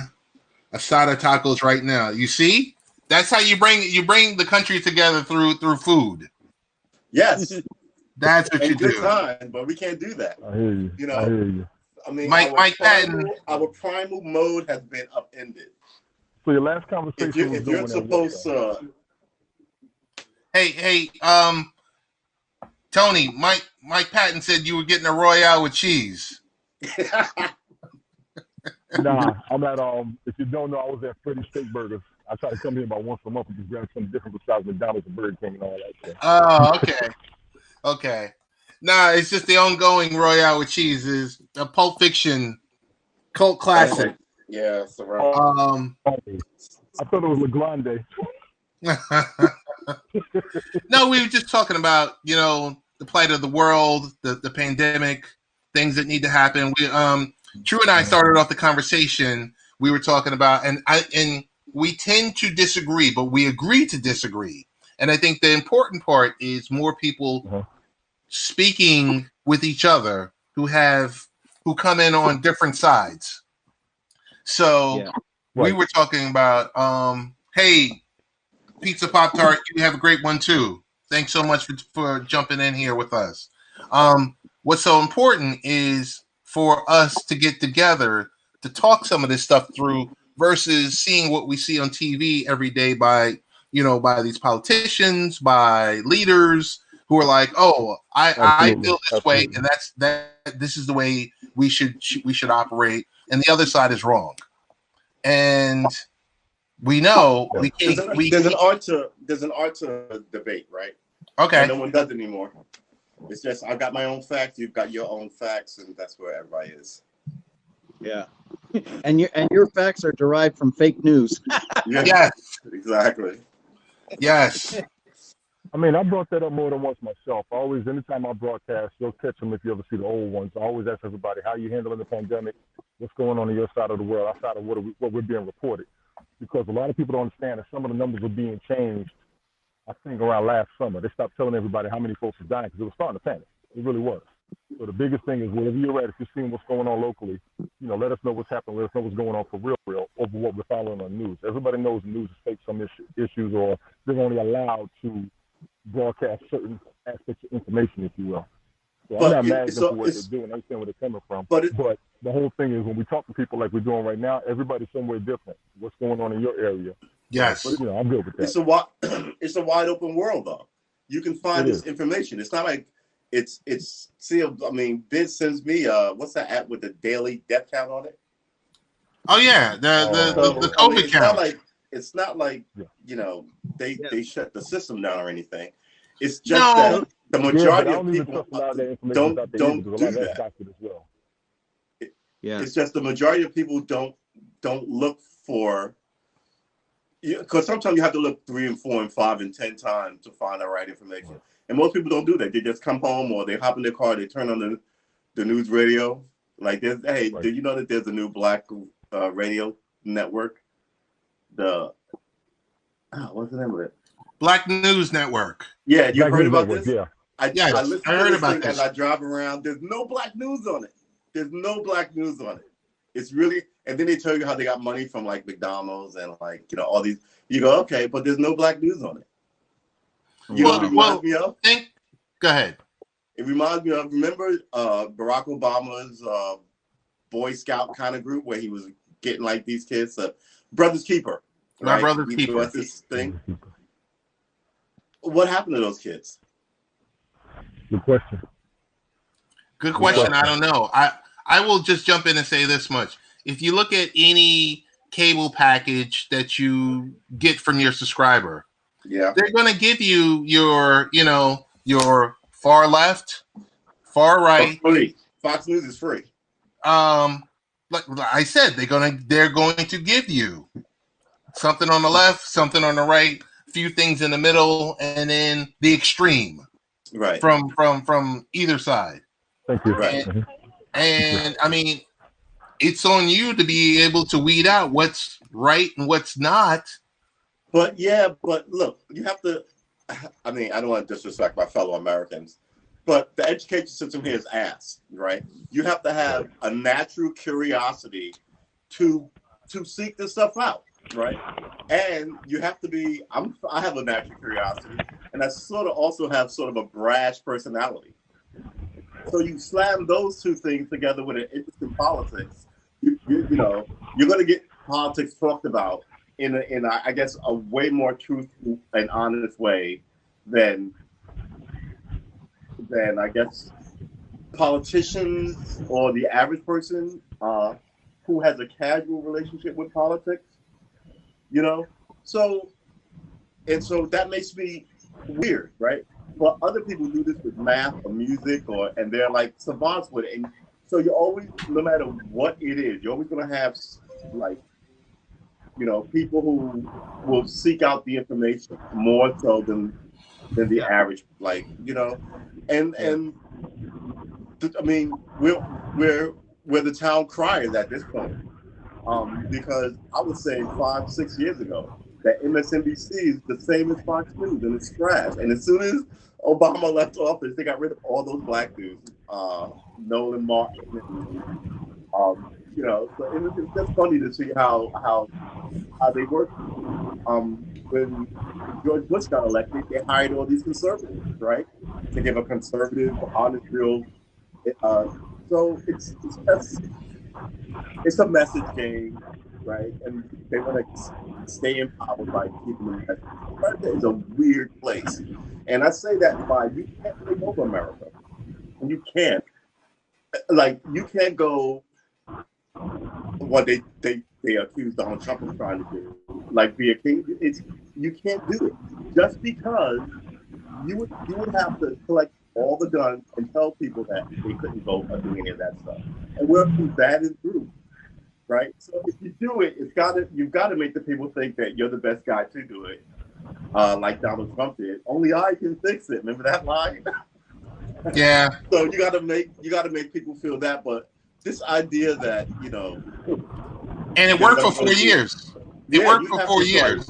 Speaker 1: asada tacos right now. You see, that's how you bring the country together through food.
Speaker 2: Yes,
Speaker 1: That's what you
Speaker 2: and good
Speaker 1: do.
Speaker 2: time, but we can't do that.
Speaker 4: I hear you.
Speaker 2: You know,
Speaker 4: I hear you.
Speaker 2: I mean,
Speaker 1: Mike Patton.
Speaker 2: our primal mode has been upended.
Speaker 4: So your last conversation was
Speaker 2: If you're
Speaker 4: going
Speaker 2: supposed to,
Speaker 1: Hey, Tony, Mike Patton said you were getting a Royale with cheese.
Speaker 4: Nah, I'm at if you don't know, I was at Freddy's Steak Burgers. I try to come here about once a month and just grab something different besides McDonald's and Burger King and all that stuff.
Speaker 1: Oh, okay. Nah, it's just the ongoing Royale with cheese is a Pulp Fiction cult classic.
Speaker 2: Yeah, so
Speaker 4: I thought it was LeGrande.
Speaker 1: No, we were just talking about, the plight of the world, the pandemic, things that need to happen. True and I started off the conversation. We were talking about, and we tend to disagree, but we agree to disagree. And I think the important part is more people speaking with each other who come in on different sides. So we were talking about, hey, Pizza Pop Tart, you have a great one too. Thanks so much for jumping in here with us. What's so important is for us to get together to talk some of this stuff through versus seeing what we see on TV every day by these politicians, by leaders who are like, oh, I feel this way, and this is the way we should operate, and the other side is wrong. And we know
Speaker 2: there's an art to debate, right?
Speaker 1: Okay.
Speaker 2: And no one does anymore. It's just I've got my own facts, you've got your own facts, and that's where everybody is.
Speaker 3: Yeah. And your facts are derived from fake news.
Speaker 1: Yes.
Speaker 2: Exactly.
Speaker 1: Yes.
Speaker 4: I mean, I brought that up more than once myself. Anytime I broadcast, you'll catch them if you ever see the old ones. I always ask everybody, how are you handling the pandemic? What's going on your side of the world, outside of what we're being reported? Because a lot of people don't understand that some of the numbers are being changed. I think around last summer, they stopped telling everybody how many folks are dying because it was starting to panic. It really was. So the biggest thing is wherever you're at, if you're seeing what's going on locally, let us know what's happening. Let us know what's going on for real over what we're following on the news. Everybody knows the news is fake some issues, or they're only allowed to broadcast certain aspects of information, if you will. So I'm not mad at them for what they're doing. I understand where they're coming from. But the whole thing is when we talk to people like we're doing right now, everybody's somewhere different. What's going on in your area?
Speaker 1: Yes.
Speaker 4: But, I'm good with that.
Speaker 2: It's a wide open world, though. You can find this information. It's not like Ben sends me what's that app with the daily death count on it?
Speaker 1: Oh yeah, the COVID count.
Speaker 2: It's not like they shut the system down or anything. It's just that the majority of people don't do that. It's just the majority of people don't look for. Because sometimes you have to look 3 and 4 and 5 and 10 times to find the right information. Right. And most people don't do that. They just come home or they hop in their car, they turn on the news radio. Like, do you know that there's a new black radio network? What's the name of it?
Speaker 1: Black News Network.
Speaker 2: Yeah, you heard about this?
Speaker 4: Yeah.
Speaker 2: I heard about this. As I drive around, there's no black news on it. It's really, and then they tell you how they got money from like McDonald's and all these. You go, okay, but there's no black news on it.
Speaker 1: Go ahead.
Speaker 2: It reminds me of, remember Barack Obama's Boy Scout kind of group where he was getting like these kids, Brother's Keeper.
Speaker 1: My Brother's Keeper.
Speaker 2: What's this thing? What happened to those kids?
Speaker 4: Good question.
Speaker 1: I don't know. I will just jump in and say this much. If you look at any cable package that you get from your subscriber, they're going to give you your far left, far right.
Speaker 2: Fox News is free.
Speaker 1: Like I said, they're going to give you something on the left, something on the right, a few things in the middle, and then the extreme.
Speaker 2: Right.
Speaker 1: From either side.
Speaker 4: Thank you.
Speaker 2: Right.
Speaker 1: And I mean, it's on you to be able to weed out what's right and what's not.
Speaker 2: But look, you have to. I mean, I don't want to disrespect my fellow Americans, but the education system here is ass, right? You have to have a natural curiosity to seek this stuff out, right? And you have to be. I have a natural curiosity, and I sort of also have sort of a brash personality. So you slam those two things together with an interest in politics, you're going to get politics talked about in I guess a way more truthful and honest way than I guess politicians or the average person who has a casual relationship with politics. So that makes me weird, right? But other people do this with math or music, and they're like savants with it. And so you're always, no matter what it is, you're always going to have people who will seek out the information more so than the average, and I mean, we're we're the town criers at this point. Because I would say 5, 6 years ago that MSNBC is the same as Fox News and it's trash. And as soon as Obama left office, they got rid of all those black dudes, Nolan Martin, and, so it's just funny to see how they work. When George Bush got elected, they hired all these conservatives, right, to give a conservative, honest, real. So it's a message game, right? And they want to stay in power by keeping the message. America is a weird place, and I say that by you can't take over America. You can't, you can't go. What they accused Donald Trump of trying to do, like be a king. You can't do it just because you would have to collect all the guns and tell people that they couldn't vote or do any of that stuff. And we're combating through. Right, so if you do it, you've got to make the people think that you're the best guy to do it, like Donald Trump did. Only I can fix it. Remember that line?
Speaker 1: Yeah.
Speaker 2: So you got to make people feel that. But this idea that
Speaker 1: and it worked for 4 years. It worked for 4 years.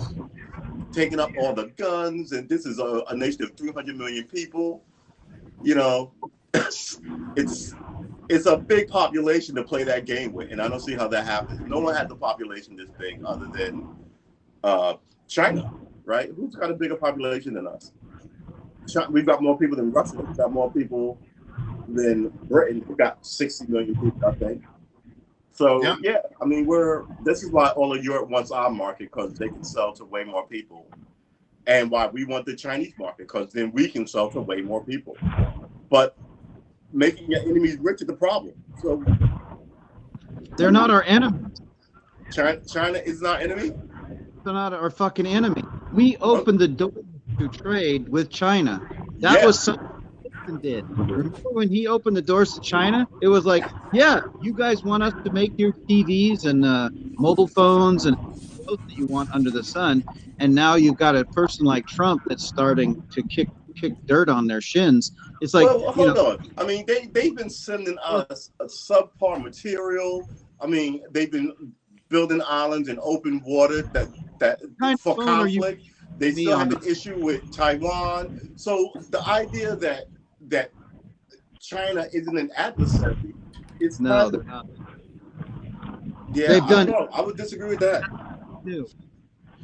Speaker 2: Taking up all the guns, and this is a nation of 300 million people. It's a big population to play that game with, and I don't see how that happens. No one has a population this big other than China, right? Who's got a bigger population than us? We've got more people than Russia. We've got more people than Britain. We've got 60 million people, I think. So, yeah, I mean, this is why all of Europe wants our market, because they can sell to way more people. And why we want the Chinese market, because then we can sell to way more people. But making your enemies rich is the problem. So
Speaker 3: they're not our enemy.
Speaker 2: China is not enemy.
Speaker 3: They're not our fucking enemy. We opened the door to trade with China. That was something Nixon did. Remember when he opened the doors to China? It was like, yeah, you guys want us to make your TVs and mobile phones and that you want under the sun, and now you've got a person like Trump that's starting to kick dirt on their shins. It's like,
Speaker 2: hold on. I mean, they've been sending us a subpar material. I mean, they've been building islands in open water that for conflict. They still have an issue with Taiwan. So the idea that China isn't an adversary, it's not.
Speaker 3: They're not.
Speaker 2: Yeah, I would disagree with that.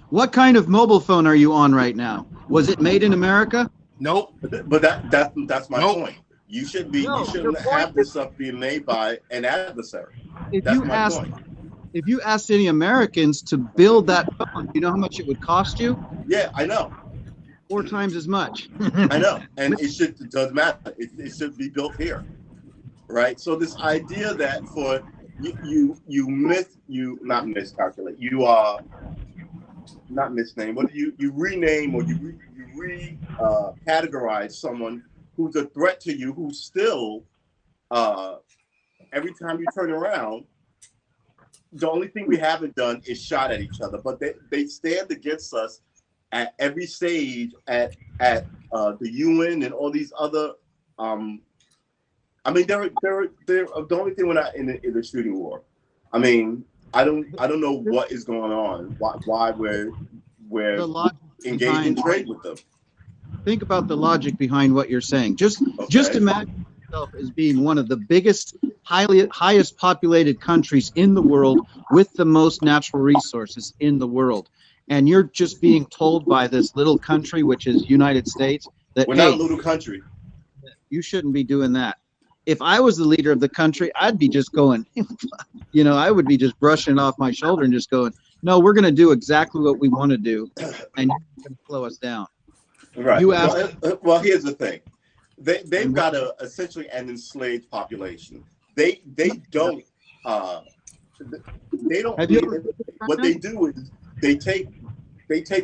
Speaker 3: What kind of mobile phone are you on right now? Was it made in America?
Speaker 2: Nope. But that's my point. You shouldn't have this stuff being made by an adversary.
Speaker 3: If you asked any Americans to build that phone, you know how much it would cost you?
Speaker 2: Yeah, I know.
Speaker 3: 4 times as much.
Speaker 2: I know, and it doesn't matter. It should be built here, right? So this idea that for you not miscalculate, you are not misname. What do you rename or you categorize someone who's a threat to you, who's still every time you turn around, the only thing we haven't done is shot at each other, but they stand against us at every stage at the UN and all these other. I mean, they're the only thing we're not in the shooting war. I mean, I don't know what is going on. Why we're engaged in trade with them.
Speaker 3: Think about the logic behind what you're saying. Just imagine yourself as being one of the biggest, highest populated countries in the world with the most natural resources in the world. And you're just being told by this little country, which is United States, that
Speaker 2: we're not a little country.
Speaker 3: You shouldn't be doing that. If I was the leader of the country, I'd be just going, I would be just brushing it off my shoulder and just going, no, we're going to do exactly what we want to do, and you're going to slow us down.
Speaker 2: Right. Well, here's the thing. They've got essentially an enslaved population. They don't. What they do is they take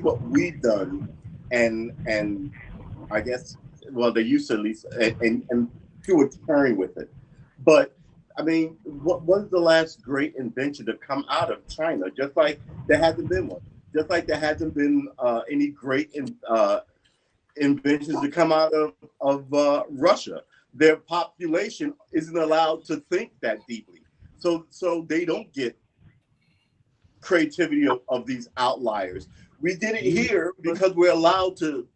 Speaker 2: what we've done and I guess they used to at least and do a turn with it. But I mean, what was the last great invention to come out of China? Just like there hasn't been one. Just like there hasn't been any great inventions to come out of Russia. Their population isn't allowed to think that deeply. so they don't get creativity of these outliers. We did it here because we're allowed to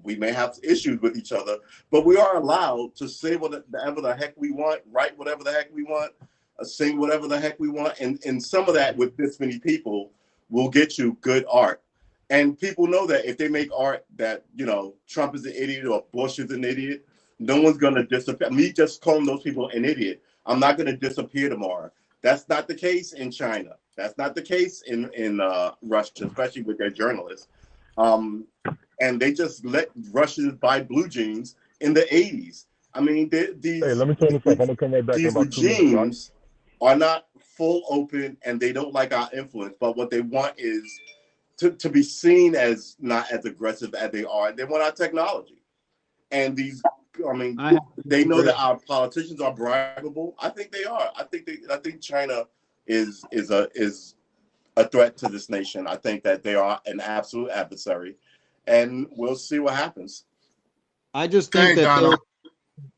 Speaker 2: we may have issues with each other, but we are allowed to say whatever the heck we want, write whatever the heck we want, sing whatever the heck we want. And some of that with this many people will get you good art. And people know that if they make art that, Trump is an idiot or Bush is an idiot, no one's going to disappear. Me just calling those people an idiot, I'm not going to disappear tomorrow. That's not the case in China. That's not the case in Russia, especially with their journalists. And they just let Russians buy blue jeans in the 80s. I mean, these,
Speaker 4: hey, let me turn this off. I'm going to come right back in
Speaker 2: these
Speaker 4: about 2 minutes,
Speaker 2: regimes are not full open, and they don't like our influence. But what they want is to be seen as not as aggressive as they are. They want our technology. And these, they know that our politicians are bribable. I think they are. I think China is a threat to this nation. I think that they are an absolute adversary, and we'll see what happens.
Speaker 3: I just think that they're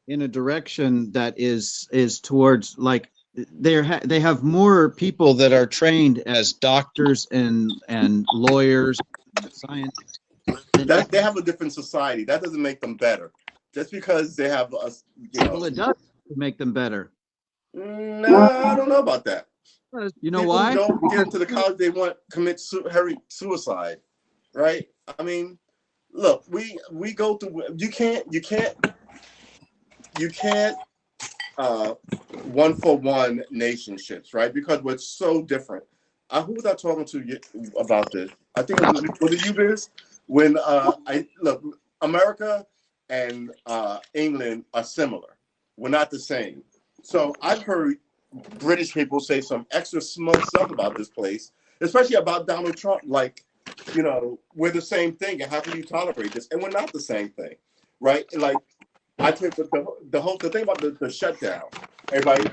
Speaker 3: in a direction that is towards, like, they have more people that are trained as doctors and lawyers, scientists.
Speaker 2: They have a different society. That doesn't make them better. Just because they have us,
Speaker 3: Well, it does make them better.
Speaker 2: No, I don't know about that.
Speaker 3: You know
Speaker 2: People
Speaker 3: why?
Speaker 2: don't get into the college they want, commit suicide, right? I mean, look, we go through. You can't 1-for-1 nationships, right? Because we're so different. Who was I talking to about this? I think was it you, Biz? When America and England are similar. We're not the same. So I've heard British people say some extra smug stuff about this place, especially about Donald Trump. Like, we're the same thing, and how can you tolerate this? And we're not the same thing, right? Like, I think the thing about the shutdown. Everybody,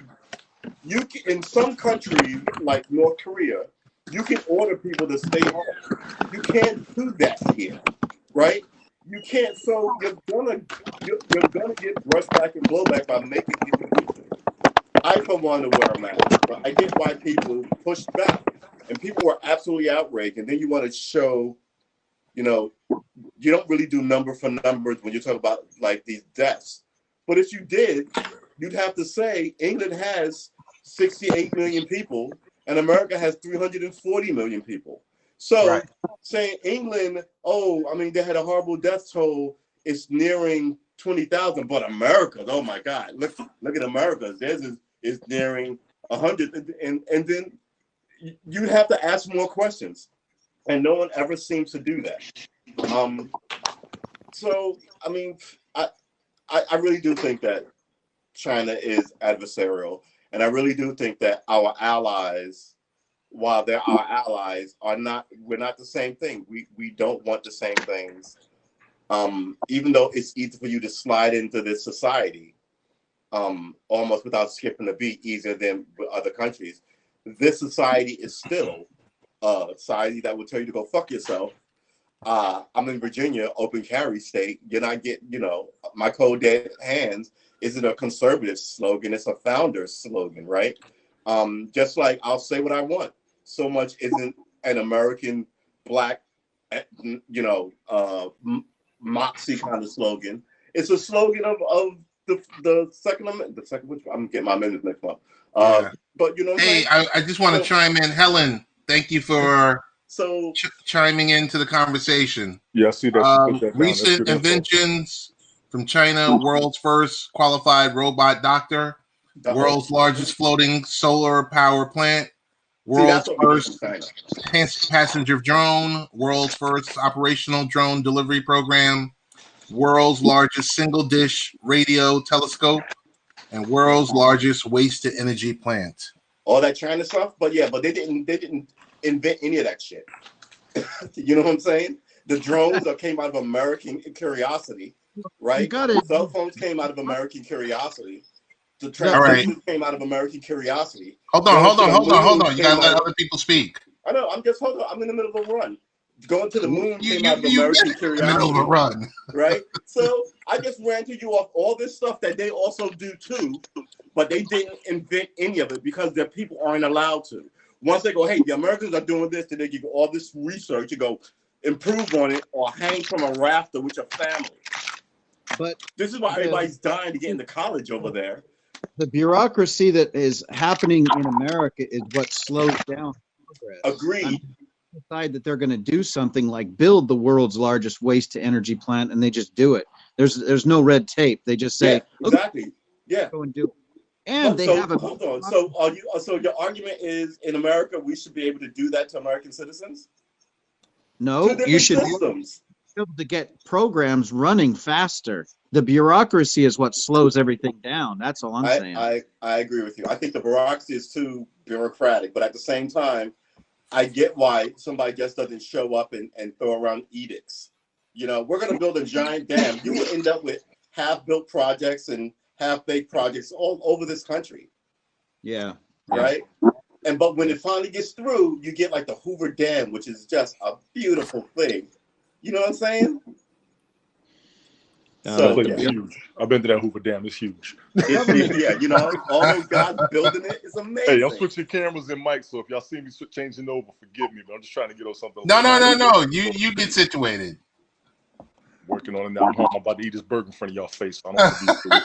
Speaker 2: in some countries like North Korea, you can order people to stay home. You can't do that here, right? You can't. So you're gonna get brushback and blowback by making people do things. I for one to wear a mask, but I get why people pushed back, and people were absolutely outraged. And then you want to show, you don't really do number for numbers when you talk about like these deaths. But if you did, you'd have to say England has 68 million people and America has 340 million people. So saying England, they had a horrible death toll, it's nearing 20,000, but America, oh my God, look at America. Theirs is nearing 100. And then you have to ask more questions. And no one ever seems to do that. So, I really do think that China is adversarial. And I really do think that our allies, while they're our allies, we're not the same thing. We don't want the same things. Even though it's easy for you to slide into this society, almost without skipping a beat, easier than with other countries. This society is still a society that will tell you to go fuck yourself. I'm in Virginia, open carry state. You're not getting, my cold dead hands isn't a conservative slogan, it's a founder's slogan, right? Just like I'll say what I want. So much isn't an American black, moxie kind of slogan. It's a slogan of the Second Amendment. The second, which I'm getting my amendment next month. But you know what I'm saying?
Speaker 1: I just want to chime in. Helen, thank you for chiming into the conversation.
Speaker 4: Yeah, I see that.
Speaker 1: Recent inventions from China: world's first qualified robot doctor, world's largest floating solar power plant, world's first passenger drone, world's first operational drone delivery program, world's largest single dish radio telescope, and world's largest waste to energy plant.
Speaker 2: All that China stuff, but they didn't invent any of that shit. You know what I'm saying? The drones came out of American curiosity, right? The cell phones came out of American curiosity. The transmissions came out of American curiosity.
Speaker 1: Hold on. You gotta let other people speak.
Speaker 2: I know. I'm in the middle of a run. Going to the moon came out of
Speaker 1: You
Speaker 2: American
Speaker 1: really
Speaker 2: curiosity,
Speaker 1: overrun.
Speaker 2: right? So I just ran to you off all this stuff that they also do too, but they didn't invent any of it because their people aren't allowed to. Once they go, hey, the Americans are doing this, then they give all this research. You go improve on it or hang from a rafter with your family.
Speaker 3: But
Speaker 2: this is why everybody's dying to get into college over there.
Speaker 3: The bureaucracy that is happening in America is what slows down progress.
Speaker 2: Agreed.
Speaker 3: I mean, decide that they're going to do something like build the world's largest waste to energy plant, and they just do it. There's no red tape. They just say,
Speaker 2: yeah, exactly.
Speaker 3: Okay,
Speaker 2: yeah,
Speaker 3: go and do it. And they have a
Speaker 2: hold on. So your argument is in America we should be able to do that to American citizens?
Speaker 3: no. You should
Speaker 2: systems.
Speaker 3: be able to get programs running faster. The bureaucracy is what slows everything down. That's all I'm saying.
Speaker 2: I agree with you. I think the bureaucracy is too bureaucratic, but at the same time, I get why somebody just doesn't show up and throw around edicts. You know, we're going to build a giant dam. You will end up with half-built projects and half-baked projects all over this country.
Speaker 3: Yeah.
Speaker 2: Right? But when it finally gets through, you get like the Hoover Dam, which is just a beautiful thing. You know what I'm saying?
Speaker 4: It's huge. I've been to that Hoover Dam. It's huge.
Speaker 2: Yeah, you know, all those guys building it is amazing.
Speaker 4: Hey, I'm switching cameras and mics, so if y'all see me changing over, forgive me. But I'm just trying to get on something.
Speaker 1: No. You get situated.
Speaker 4: Working on it now. I'm home. I'm about to eat this burger in front of y'all face. I don't want to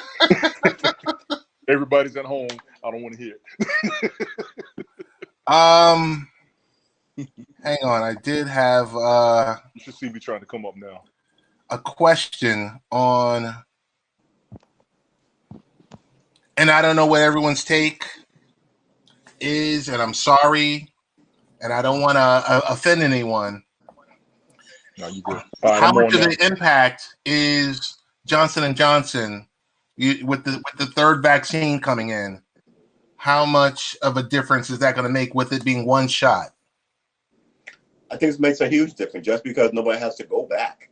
Speaker 4: be Everybody's at home. I don't want to hear it.
Speaker 1: Hang on. I did have
Speaker 4: you should see me trying to come up now.
Speaker 1: A question on, and I don't know what everyone's take is, and I'm sorry, and I don't want to offend anyone.
Speaker 4: No, you good.
Speaker 1: How much of the impact is Johnson & Johnson with the third vaccine coming in? How much of a difference is that going to make with it being one shot?
Speaker 2: I think it makes a huge difference just because nobody has to go back,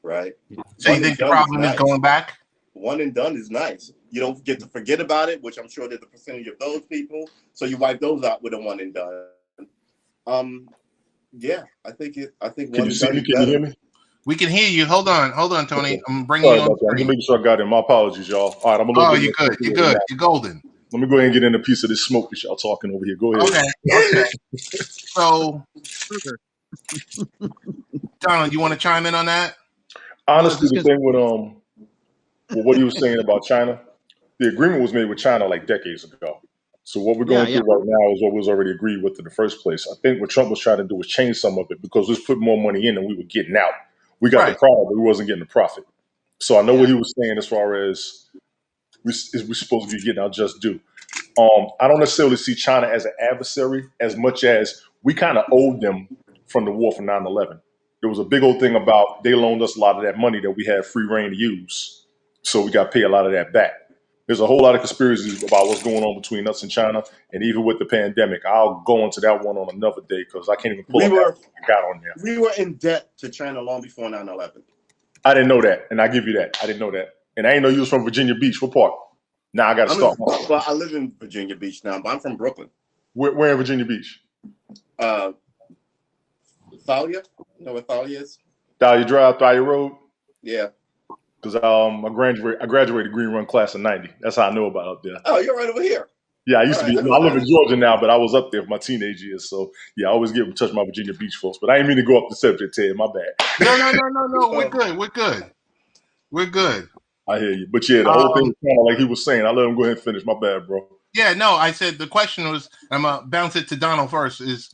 Speaker 2: right?
Speaker 1: So you think the problem is going back?
Speaker 2: One and done is nice. You don't get to forget about it, which I'm sure there's a percentage of those people. So you wipe those out with a one and done. Yeah, I think
Speaker 4: Can you see me? Can you hear me?
Speaker 1: We can hear you. Hold on, Tony.
Speaker 4: Okay.
Speaker 1: I'm bringing you on.
Speaker 4: I'm just making sure I got it. My apologies, y'all. All right, I'm a little bit.
Speaker 1: You're good. You're golden.
Speaker 4: Let me go ahead and get in a piece of this smoke that y'all talking over here. Go ahead.
Speaker 1: Okay. So, Donald, you want to chime in on that?
Speaker 4: Honestly, the thing with what he was saying about China, the agreement was made with China like decades ago. So what we're going through right now is what was already agreed with in the first place. I think what Trump was trying to do was change some of it because let's put more money in and we were getting out. We got the product, but we wasn't getting the profit. So I know what he was saying as far as we're supposed to be getting our just due. I don't necessarily see China as an adversary as much as we kind of owed them from the war for 9/11. There was a big old thing about they loaned us a lot of that money that we had free reign to use. So we got to pay a lot of that back. There's a whole lot of conspiracies about what's going on between us and China. And even with the pandemic, I'll go into that one on another day because I can't even pull what I got on there.
Speaker 2: We were in debt to China long before 9/11.
Speaker 4: I didn't know that. And I give you that. I didn't know that. And I didn't know you was from Virginia Beach. What part? Now I got to start.
Speaker 2: Well, I live in Virginia Beach now, but I'm from Brooklyn.
Speaker 4: Where in Virginia Beach?
Speaker 2: Thalia. You know where Thalia is?
Speaker 4: Thalia Drive, Thalia Road?
Speaker 2: Yeah.
Speaker 4: Because I graduated Green Run class of 90. That's how I know about up there.
Speaker 2: Oh, you're right over here.
Speaker 4: Yeah, I used to be. I live in Georgia now, but I was up there for my teenage years. So, yeah, I always get in touch with my Virginia Beach folks. But I didn't mean to go up the subject, Ted. My bad.
Speaker 1: No. We're good.
Speaker 4: I hear you. But, yeah, the whole thing was kind of like he was saying. I let him go ahead and finish. My bad, bro.
Speaker 1: Yeah, no, I said the question was, I'm going to bounce it to Donald first, is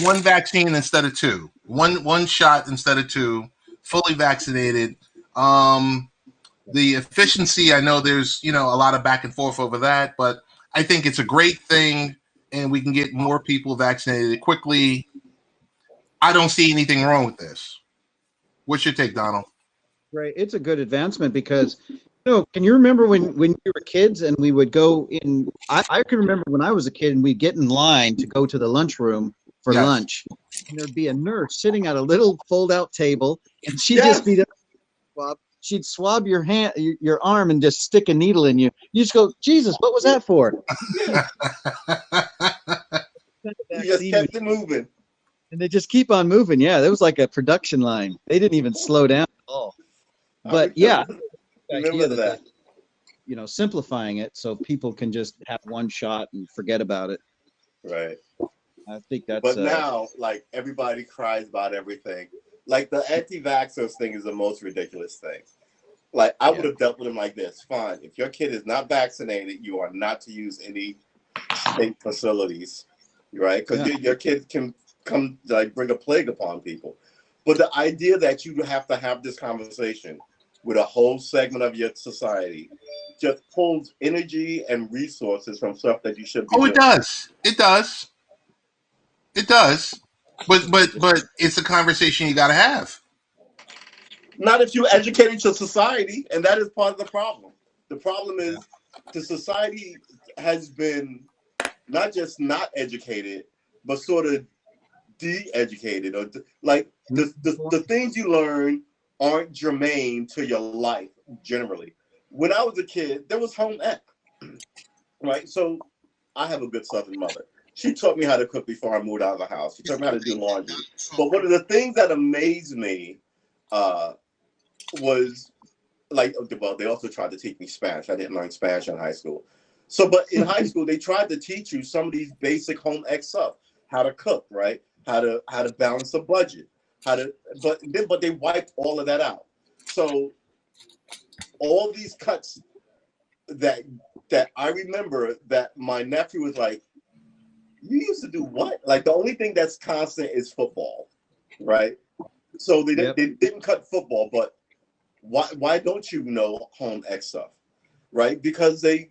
Speaker 1: one vaccine instead of two. One shot instead of two, fully vaccinated. The efficiency, I know there's, a lot of back and forth over that, but I think it's a great thing and we can get more people vaccinated quickly. I don't see anything wrong with this. What's your take, Donald?
Speaker 3: Right. It's a good advancement because, can you remember when we were kids and we would go in, I can remember when I was a kid and we'd get in line to go to the lunchroom for lunch. And there'd be a nurse sitting at a little fold-out table and she'd just be there. She'd swab your hand, your arm, and just stick a needle in you. You just go, Jesus, what was that for?
Speaker 2: You just kept it moving.
Speaker 3: And they just keep on moving. Yeah, there was like a production line. They didn't even slow down at all.
Speaker 2: I
Speaker 3: But yeah, the
Speaker 2: remember
Speaker 3: idea that
Speaker 2: that.
Speaker 3: simplifying it so people can just have one shot and forget about it.
Speaker 2: Right.
Speaker 3: I think that's
Speaker 2: But now, like, everybody cries about everything. Like, the anti-vaxxers thing is the most ridiculous thing. Like, I would have dealt with him like this. Fine. If your kid is not vaccinated, you are not to use any state facilities, right? Because your kid can come, like, bring a plague upon people. But the idea that you have to have this conversation with a whole segment of your society just pulls energy and resources from stuff that you should be
Speaker 1: Oh, it
Speaker 2: doing.
Speaker 1: does. It does. It does. But it's a conversation you got to have.
Speaker 2: Not if you educated your society, and that is part of the problem. The problem is the society has been not just not educated, but sort of de-educated, or like the things you learn aren't germane to your life generally. When I was a kid, there was home ec, right? So I have a good Southern mother. She taught me how to cook before I moved out of the house. She taught me how to do laundry. But one of the things that amazed me was like, well, they also tried to teach me Spanish. I didn't learn Spanish in high school. So, but in high school, they tried to teach you some of these basic home ec stuff, how to cook, right? How to balance a budget, but they wiped all of that out. So all these cuts that I remember that my nephew was like, you used to do what? Like the only thing that's constant is football, right? So they didn't cut football, but why don't you know home ec stuff, right? Because they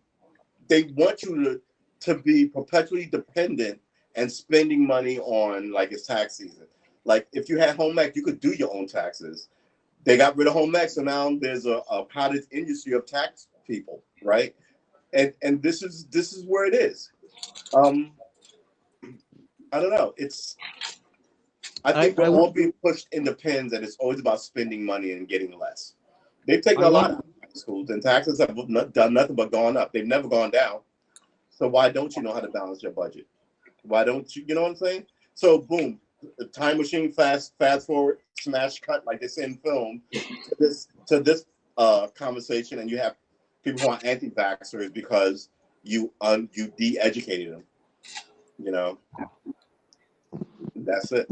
Speaker 2: want you to be perpetually dependent and spending money on, like, it's tax season. Like if you had home ec, you could do your own taxes. They got rid of home ec, so now there's a cottage industry of tax people, right? And this is where it is. I don't know. I think we're all being pushed in the pins, and it's always about spending money and getting less. They've taken a lot out of schools, and taxes have done nothing but gone up. They've never gone down. So why don't you know how to balance your budget? Why don't you? You know what I'm saying? So boom, the time machine, fast forward, smash cut, like they say in film, to this conversation, and you have people who are anti-vaxxers because you de-educated them. You know, that's it.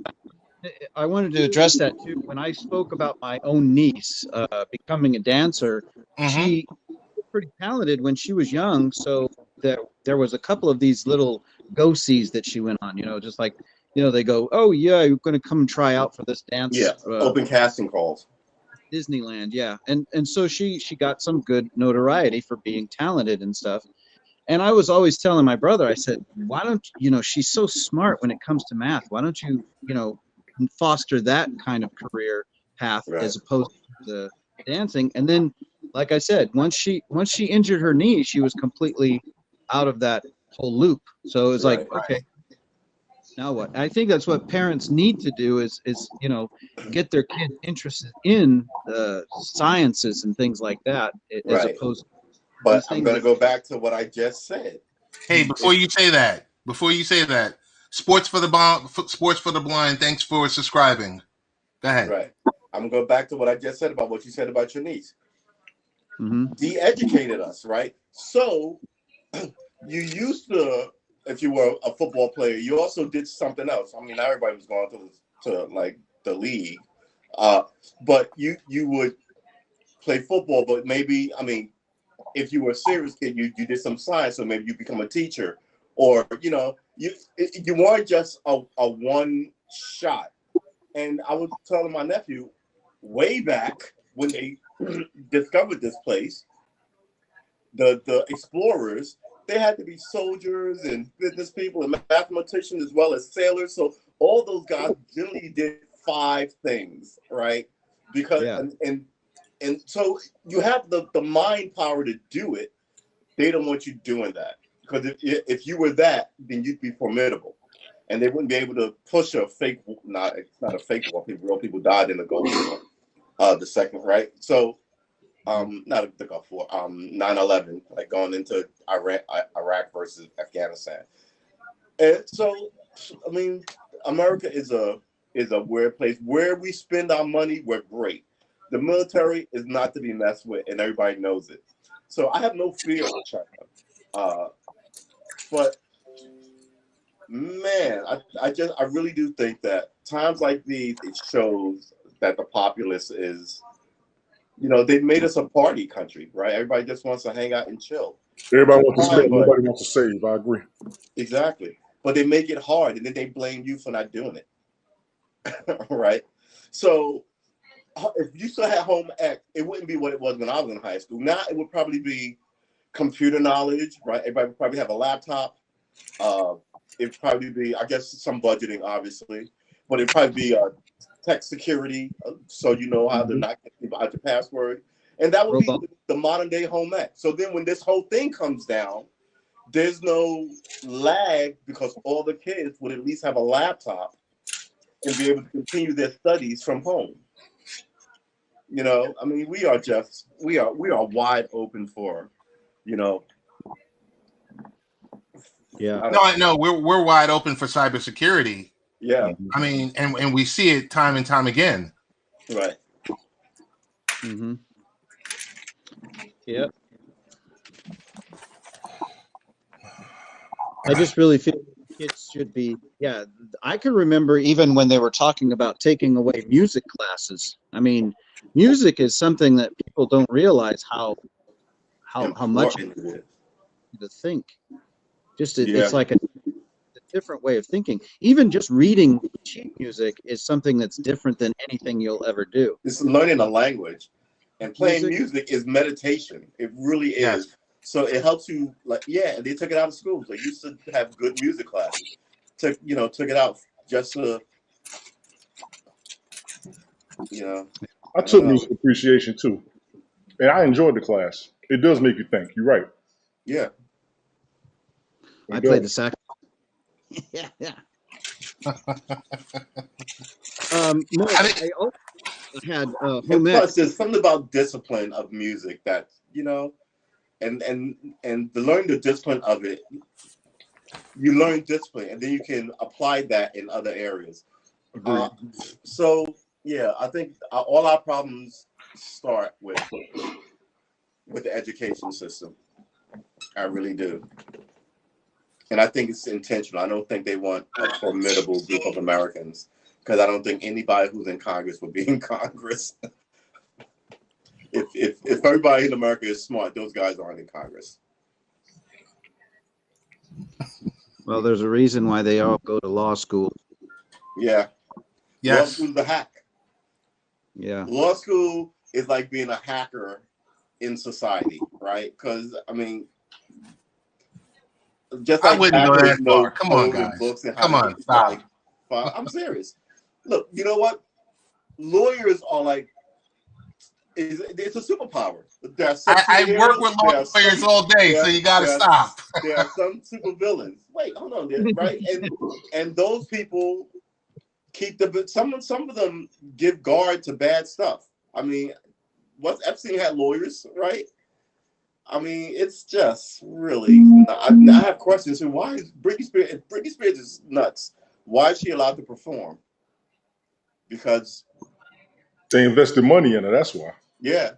Speaker 3: I wanted to address that too. When I spoke about my own niece becoming a dancer, she was pretty talented when she was young. So there was a couple of these little go-sees that she went on. Just like they go, oh yeah, you're going to come and try out for this dance.
Speaker 2: Yeah, open casting calls.
Speaker 3: Disneyland, yeah, and so she got some good notoriety for being talented and stuff. And I was always telling my brother, I said, why don't she's so smart when it comes to math. Why don't you foster that kind of career path as opposed to dancing? And then, like I said, once she injured her knee, she was completely out of that whole loop. So it was like, okay, now what? I think that's what parents need to do is get their kids interested in the sciences and things like that, as opposed to
Speaker 2: but I'm going to go back to what I just said.
Speaker 1: Hey, before you say that, sports for the blind. Thanks for subscribing. Go ahead.
Speaker 2: Right. I'm going to go back to what I just said about what you said about your niece. De-educated us, right? So you used to, if you were a football player, you also did something else. I mean, not everybody was going to like the league, but you would play football. But maybe, I mean, if you were a serious kid, you did some science, so maybe you become a teacher, or you weren't just a one shot. And I was telling my nephew, way back when they discovered this place, the explorers, they had to be soldiers and business people and mathematicians as well as sailors. So all those guys generally did 5 things, right? Because and so you have the mind power to do it. They don't want you doing that, because if you were that, then you'd be formidable, and they wouldn't be able to push a fake. It's not a fake war. Real people died in the Gulf War, the second, right? So, not the Gulf War, 9/11, like going into Iraq versus Afghanistan, and so I mean, America is a weird place. Where we spend our money, we're great. The military is not to be messed with, and everybody knows it. So I have no fear of China. But man, I really do think that times like these, it shows that the populace is, they made us a party country, right? Everybody just wants to hang out and chill.
Speaker 4: Everybody wants to
Speaker 2: Fine,
Speaker 4: spend,
Speaker 2: but
Speaker 4: nobody wants to save. I agree.
Speaker 2: exactly. But they make it hard, and then they blame you for not doing it, right? So if you still had home ec, it wouldn't be what it was when I was in high school. Now it would probably be computer knowledge, right? Everybody would probably have a laptop. It'd probably be, I guess, some budgeting, obviously, but it'd probably be tech security, so you know how to not get people out your password, and that would be the modern day home ec. So then, when this whole thing comes down, there's no lag because all the kids would at least have a laptop and be able to continue their studies from home. I mean, we are wide open for,
Speaker 3: Yeah.
Speaker 1: No, we're wide open for cybersecurity.
Speaker 2: Yeah.
Speaker 1: I mean, and we see it time and time again.
Speaker 2: Right.
Speaker 3: Mm-hmm. Yep. I just really feel kids should be. Yeah, I can remember even when they were talking about taking away music classes. I mean, music is something that people don't realize how much
Speaker 2: Important it is.
Speaker 3: to think. It's like a different way of thinking. Even just reading sheet music is something that's different than anything you'll ever do.
Speaker 2: It's learning a language, and playing music is meditation. It really is.
Speaker 1: Yes.
Speaker 2: So it helps you, and they took it out of schools. They used to have good music classes. Took it out just to,
Speaker 4: I took music appreciation too, and I enjoyed the class. It does make you think. You're right.
Speaker 2: Yeah.
Speaker 3: I played the sax. Yeah. No, I also had home ec.
Speaker 2: Plus, there's something about discipline of music that and to learn the discipline of it. You learn discipline, and then you can apply that in other areas. So yeah, I think all our problems start with the education system. I really do. And I think it's intentional. I don't think they want a formidable group of Americans, because I don't think anybody who's in Congress would be in Congress. If everybody in America is smart, those guys aren't in Congress.
Speaker 3: Well, there's a reason why they all go to law school.
Speaker 2: Yeah.
Speaker 1: Yes.
Speaker 2: Law school's the hack.
Speaker 3: Yeah.
Speaker 2: Law school is like being a hacker in society, right? Because, I mean, just like
Speaker 1: I wouldn't go that far. Come on, guys.
Speaker 2: Books and
Speaker 1: Come on, stop.
Speaker 2: I'm serious. Look, you know what? Lawyers are like, it's a superpower.
Speaker 1: I work with lawyers all day, so you got to stop.
Speaker 2: There are some supervillains. Wait, hold on, right? And those people keep some of them give guard to bad stuff. I mean, Epstein had lawyers, right? I mean, it's just really. I have questions. So why is Britney Spears? If Britney Spears is nuts, why is she allowed to perform? Because
Speaker 4: they invested money in her. That's why.
Speaker 2: Yeah.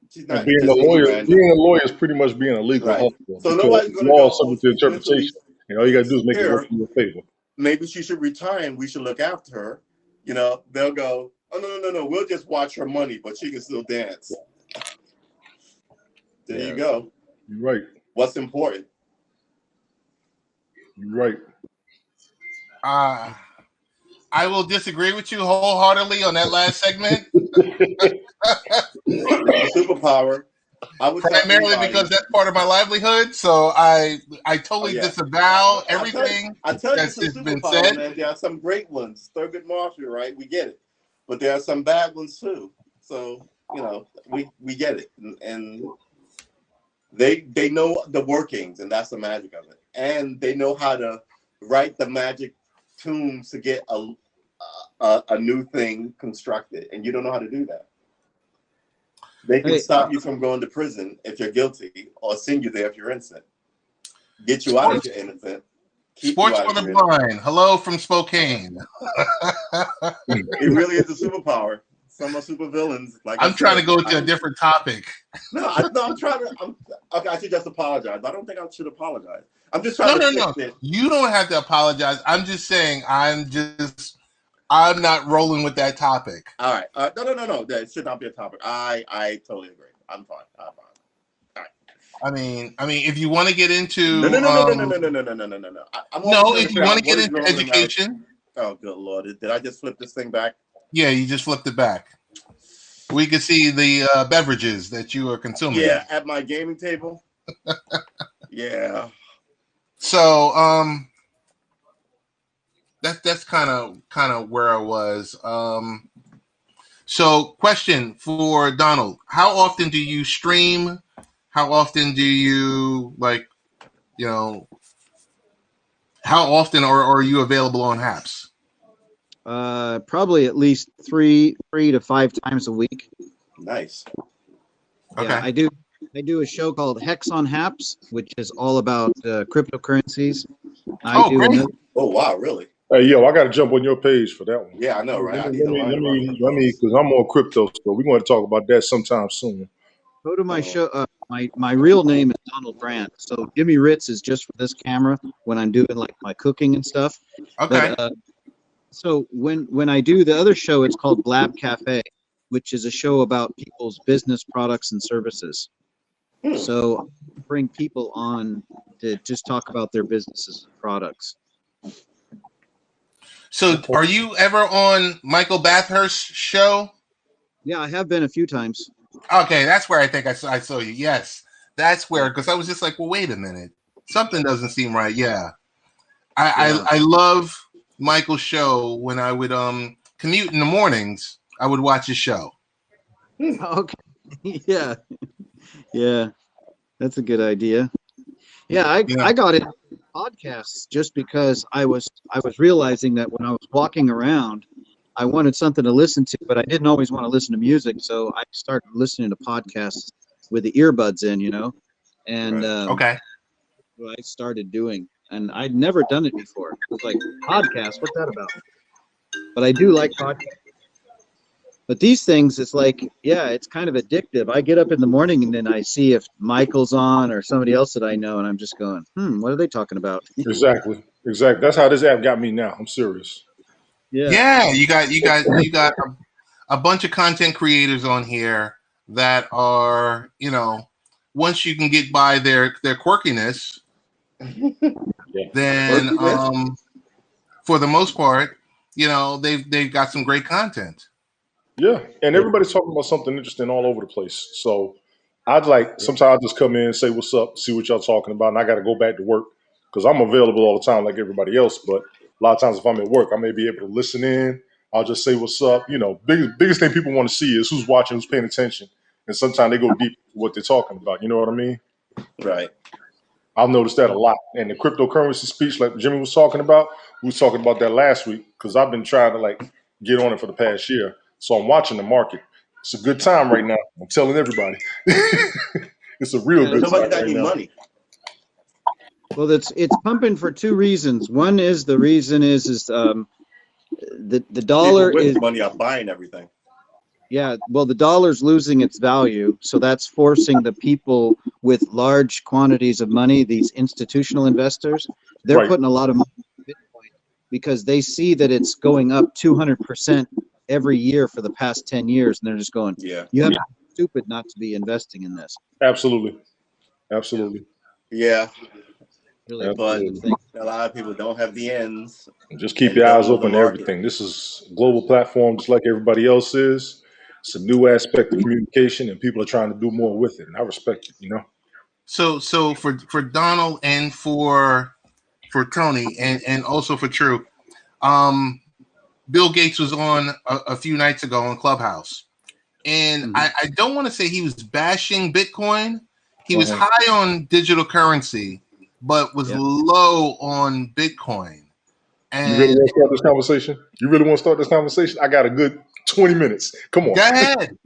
Speaker 2: She's not
Speaker 4: being a lawyer is pretty much being a legal hustler.
Speaker 2: So nobody's going to
Speaker 4: law is subject to interpretation. All you got to do is make it work in your favor.
Speaker 2: Maybe she should retire and we should look after her. They'll go, oh, no. We'll just watch her money, but she can still dance. There you go.
Speaker 4: You're right.
Speaker 2: What's important?
Speaker 4: You're right.
Speaker 1: I will disagree with you wholeheartedly on that last segment.
Speaker 2: Superpower. I would
Speaker 1: primarily because that's part of my livelihood. So I totally disavow everything that's been said.
Speaker 2: Man. There are some great ones. Thurgood Marshall, right? We get it, but there are some bad ones too. So we get it, and they know the workings, and that's the magic of it. And they know how to write the magic tunes to get a new thing constructed, and you don't know how to do that. They can stop you from going to prison if you're guilty, or send you there if you're innocent. Get you out if you're innocent, keep you
Speaker 1: Sports
Speaker 2: out
Speaker 1: for
Speaker 2: of
Speaker 1: the
Speaker 2: grid.
Speaker 1: blind. Hello from Spokane.
Speaker 2: It really is a superpower. Some are super villains. Like I
Speaker 1: I'm trying
Speaker 2: said,
Speaker 1: to go to a different topic.
Speaker 2: I'm trying to. Okay, I should just apologize. I don't think I should apologize. I'm just
Speaker 1: No,
Speaker 2: trying to
Speaker 1: no,
Speaker 2: fix
Speaker 1: no.
Speaker 2: it.
Speaker 1: You don't have to apologize. I'm just saying I'm not rolling with that topic.
Speaker 2: All right. No. That should not be a topic. I totally agree. I'm fine. I'm fine. All right.
Speaker 1: I mean, if you want to get into
Speaker 2: No. I'm also
Speaker 1: no,
Speaker 2: trying to
Speaker 1: if you
Speaker 2: figure
Speaker 1: want
Speaker 2: out
Speaker 1: to
Speaker 2: what
Speaker 1: get
Speaker 2: is
Speaker 1: into
Speaker 2: wrong with America.
Speaker 1: education,
Speaker 2: Oh, good Lord. Did I just flip this thing back?
Speaker 1: yeah, you just flipped it back. We can see the beverages that you are consuming.
Speaker 2: Yeah, at my gaming table. Yeah.
Speaker 1: So that's kind of where I was. So question for Donald: how often do you stream? How often do you how often are you available on Haps?
Speaker 3: Probably at least three to five times a week.
Speaker 2: Nice.
Speaker 1: Okay.
Speaker 3: Yeah, I do a show called Hex on Haps, which is all about cryptocurrencies.
Speaker 1: Great.
Speaker 2: Oh wow, really?
Speaker 4: Hey, yo, I got to jump on your page for that one.
Speaker 2: Yeah, I know, right? I need
Speaker 4: Let
Speaker 2: to learn about
Speaker 4: me,
Speaker 2: cryptos.
Speaker 4: because I'm on crypto, so we're going to talk about that sometime soon.
Speaker 3: Go to my show. My real name is Donald Brandt. So Jimmy Ritz is just for this camera when I'm doing like my cooking and stuff.
Speaker 1: Okay.
Speaker 3: But so when I do the other show, it's called Blab Cafe, which is a show about people's business products and services. So I bring people on to just talk about their businesses and products.
Speaker 1: So are you ever on Michael Bathurst's show?
Speaker 3: Yeah, I have been a few times.
Speaker 1: Okay, that's where I think I saw you. Yes, that's where, because I was just like, well, wait a minute, something doesn't seem right. Yeah, I love Michael's show. When I would commute in the mornings, I would watch his show.
Speaker 3: Okay. Yeah, that's a good idea. Yeah, I got into podcasts just because I was realizing that when I was walking around, I wanted something to listen to, but I didn't always want to listen to music, so I started listening to podcasts with the earbuds in, and
Speaker 1: Okay.
Speaker 3: what I started doing, and I'd never done it before. It was like, podcast, what's that about? But I do like podcasts. But these things, it's like, yeah, it's kind of addictive. I get up in the morning and then I see if Michael's on or somebody else that I know, and I'm just going, what are they talking about?
Speaker 4: Exactly. That's how this app got me now. I'm serious.
Speaker 1: Yeah, you got a bunch of content creators on here that are, once you can get by their quirkiness, then for the most part, they've got some great content.
Speaker 4: Yeah, and everybody's talking about something interesting all over the place. So sometimes I just come in, say what's up, see what y'all talking about, and I got to go back to work because I'm available all the time like everybody else. But a lot of times if I'm at work, I may be able to listen in. I'll just say what's up. Biggest thing people want to see is who's watching, who's paying attention, and sometimes they go deep into what they're talking about. You know what I mean?
Speaker 2: Right.
Speaker 4: I've noticed that a lot. And the cryptocurrency speech, like Jimmy was talking about, we was talking about that last week because I've been trying to get on it for the past year. So I'm watching the market. It's a good time right now. I'm telling everybody. It's a real good time
Speaker 2: Somebody that
Speaker 4: right
Speaker 2: need
Speaker 4: now.
Speaker 2: money.
Speaker 3: Well, it's pumping for two reasons. One is the dollar
Speaker 2: People with
Speaker 3: is
Speaker 2: money are buying everything.
Speaker 3: Yeah, well, the dollar's losing its value, so that's forcing the people with large quantities of money, these institutional investors, they're
Speaker 4: Right.
Speaker 3: putting a lot of money in Bitcoin because they see that it's going up 200% every year for the past 10 years, and they're just going,
Speaker 2: Yeah.
Speaker 3: you have to be stupid not to be investing in this.
Speaker 4: Absolutely.
Speaker 2: Yeah.
Speaker 3: Really
Speaker 4: Absolutely.
Speaker 3: thing.
Speaker 2: A lot of people don't have the ends.
Speaker 4: Just keep
Speaker 2: and
Speaker 4: your
Speaker 2: don't
Speaker 4: eyes
Speaker 2: know the
Speaker 4: open to
Speaker 2: market.
Speaker 4: everything. This is a global platform just like everybody else is. It's a new aspect of communication, and people are trying to do more with it. And I respect it,
Speaker 1: So for Donald and for Tony and also for True, Bill Gates was on a few nights ago on Clubhouse, and I don't want to say he was bashing Bitcoin. He was high on digital currency, but was low on Bitcoin. And
Speaker 4: You really want to start this conversation? I got a good 20 minutes. Come on.
Speaker 1: Go ahead.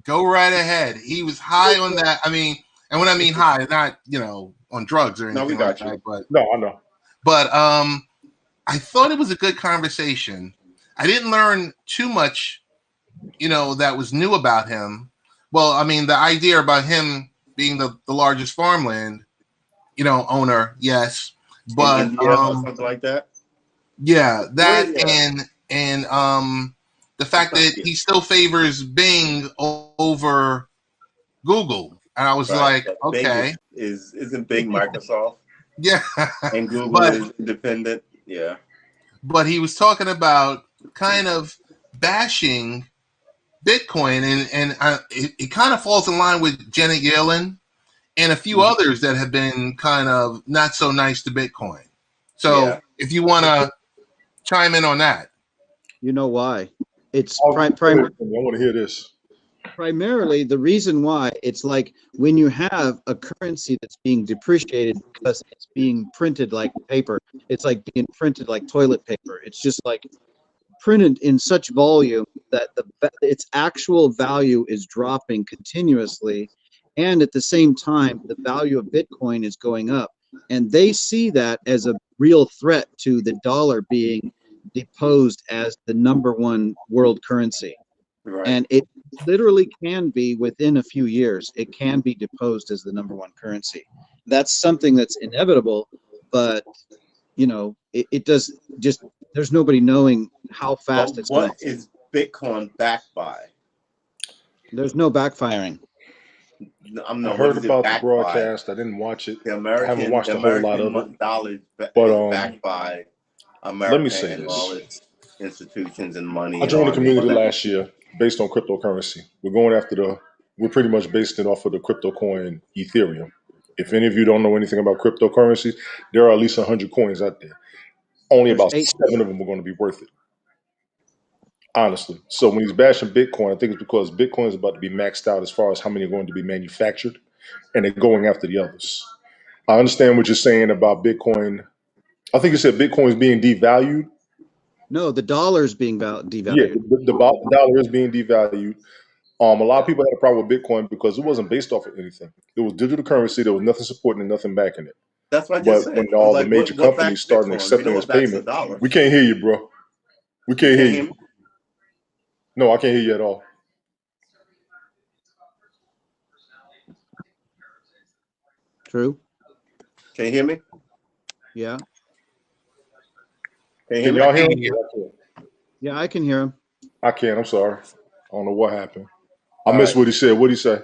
Speaker 1: Go right ahead. He was high on that. I mean, and when I mean high, not, on drugs or
Speaker 2: No, we
Speaker 1: anything like
Speaker 2: got you.
Speaker 1: that, but
Speaker 4: No, I know.
Speaker 1: I thought it was a good conversation. I didn't learn too much, that was new about him. Well, I mean, the idea about him being the largest farmland, owner, yes,
Speaker 2: In
Speaker 1: but
Speaker 2: India or something like that.
Speaker 1: yeah,
Speaker 2: Well,
Speaker 1: that
Speaker 2: yeah.
Speaker 1: and the
Speaker 2: It's
Speaker 1: fact
Speaker 2: not
Speaker 1: that
Speaker 2: here.
Speaker 1: he still favors Bing over Google, and I was
Speaker 2: Right.
Speaker 1: like,
Speaker 2: But Bing
Speaker 1: okay,
Speaker 2: isn't Bing Microsoft
Speaker 1: yeah,
Speaker 2: and Google
Speaker 1: but
Speaker 2: is independent. Yeah.
Speaker 1: he was talking about kind of bashing Bitcoin, and it kind of falls in line with Janet Yellen and a few
Speaker 2: Mhm.
Speaker 1: others that have been kind of not so nice to Bitcoin. So
Speaker 2: Yeah.
Speaker 1: if you want to chime in on that.
Speaker 3: You know why? It's
Speaker 4: Go ahead, Tony. I want to hear this.
Speaker 3: primarily the reason why. It's like when you have a currency that's being depreciated because it's being printed like paper. It's like being printed like toilet paper. It's just like printed in such volume that its actual value is dropping continuously, and at the same time the value of Bitcoin is going up, and they see that as a real threat to the dollar being deposed as the number one world currency.
Speaker 2: Right.
Speaker 3: And it literally can be within a few years, it can be deposed as the number one currency. That's something that's inevitable, but it does just, there's nobody knowing how
Speaker 2: But
Speaker 3: fast it's going
Speaker 2: what
Speaker 3: to.
Speaker 2: is Bitcoin backed by?
Speaker 3: There's no backfiring.
Speaker 2: I'm
Speaker 4: I
Speaker 2: no. What
Speaker 4: heard
Speaker 2: is it
Speaker 4: about the
Speaker 2: backed by?
Speaker 4: broadcast. I didn't watch it.
Speaker 2: The
Speaker 4: I haven't
Speaker 2: American,
Speaker 4: watched
Speaker 2: the
Speaker 4: a whole lot of it.
Speaker 2: American dollar
Speaker 4: But
Speaker 2: is backed by
Speaker 4: let me
Speaker 2: America
Speaker 4: say
Speaker 2: and all
Speaker 4: this.
Speaker 2: its institutions and money
Speaker 4: I
Speaker 2: and
Speaker 4: joined the
Speaker 2: army and all
Speaker 4: community
Speaker 2: that.
Speaker 4: last year based on cryptocurrency. We're pretty much based it off of the crypto coin Ethereum. If any of you don't know anything about cryptocurrency, there are at least 100 coins out there. Only
Speaker 3: There's
Speaker 4: about
Speaker 3: eight.
Speaker 4: 7 of them are going to be worth it, honestly. So when he's bashing Bitcoin, I think it's because Bitcoin is about to be maxed out as far as how many are going to be manufactured, and they're going after the others. I understand what you're saying about Bitcoin. I think you said Bitcoin is being devalued.
Speaker 3: No, the dollar's being
Speaker 4: Yeah,
Speaker 3: devalued.
Speaker 4: the dollar is being devalued. A lot of people had a problem with Bitcoin because it wasn't based off of anything. It was digital currency. There was nothing supporting and nothing backing it.
Speaker 2: That's what I just
Speaker 4: But
Speaker 2: said.
Speaker 4: when
Speaker 2: I was
Speaker 4: all the
Speaker 2: like,
Speaker 4: major
Speaker 2: what
Speaker 4: companies
Speaker 2: backs
Speaker 4: started
Speaker 2: Bitcoin? We know
Speaker 4: accepting as
Speaker 2: what backs the
Speaker 4: payment,
Speaker 2: dollar.
Speaker 4: we can't hear you, bro. We
Speaker 2: You
Speaker 4: can't hear
Speaker 2: can't hear
Speaker 4: you.
Speaker 2: me?
Speaker 4: No, I can't hear you at all.
Speaker 3: True.
Speaker 2: Can you hear me?
Speaker 3: Yeah.
Speaker 2: Can you hear
Speaker 4: Can
Speaker 2: me?
Speaker 4: y'all hear
Speaker 1: Can
Speaker 4: him?
Speaker 1: you?
Speaker 3: Yeah, I can hear him.
Speaker 4: I can't. I'm sorry. I don't know what happened. I
Speaker 2: All
Speaker 4: missed
Speaker 2: right.
Speaker 4: what he said. What did he say?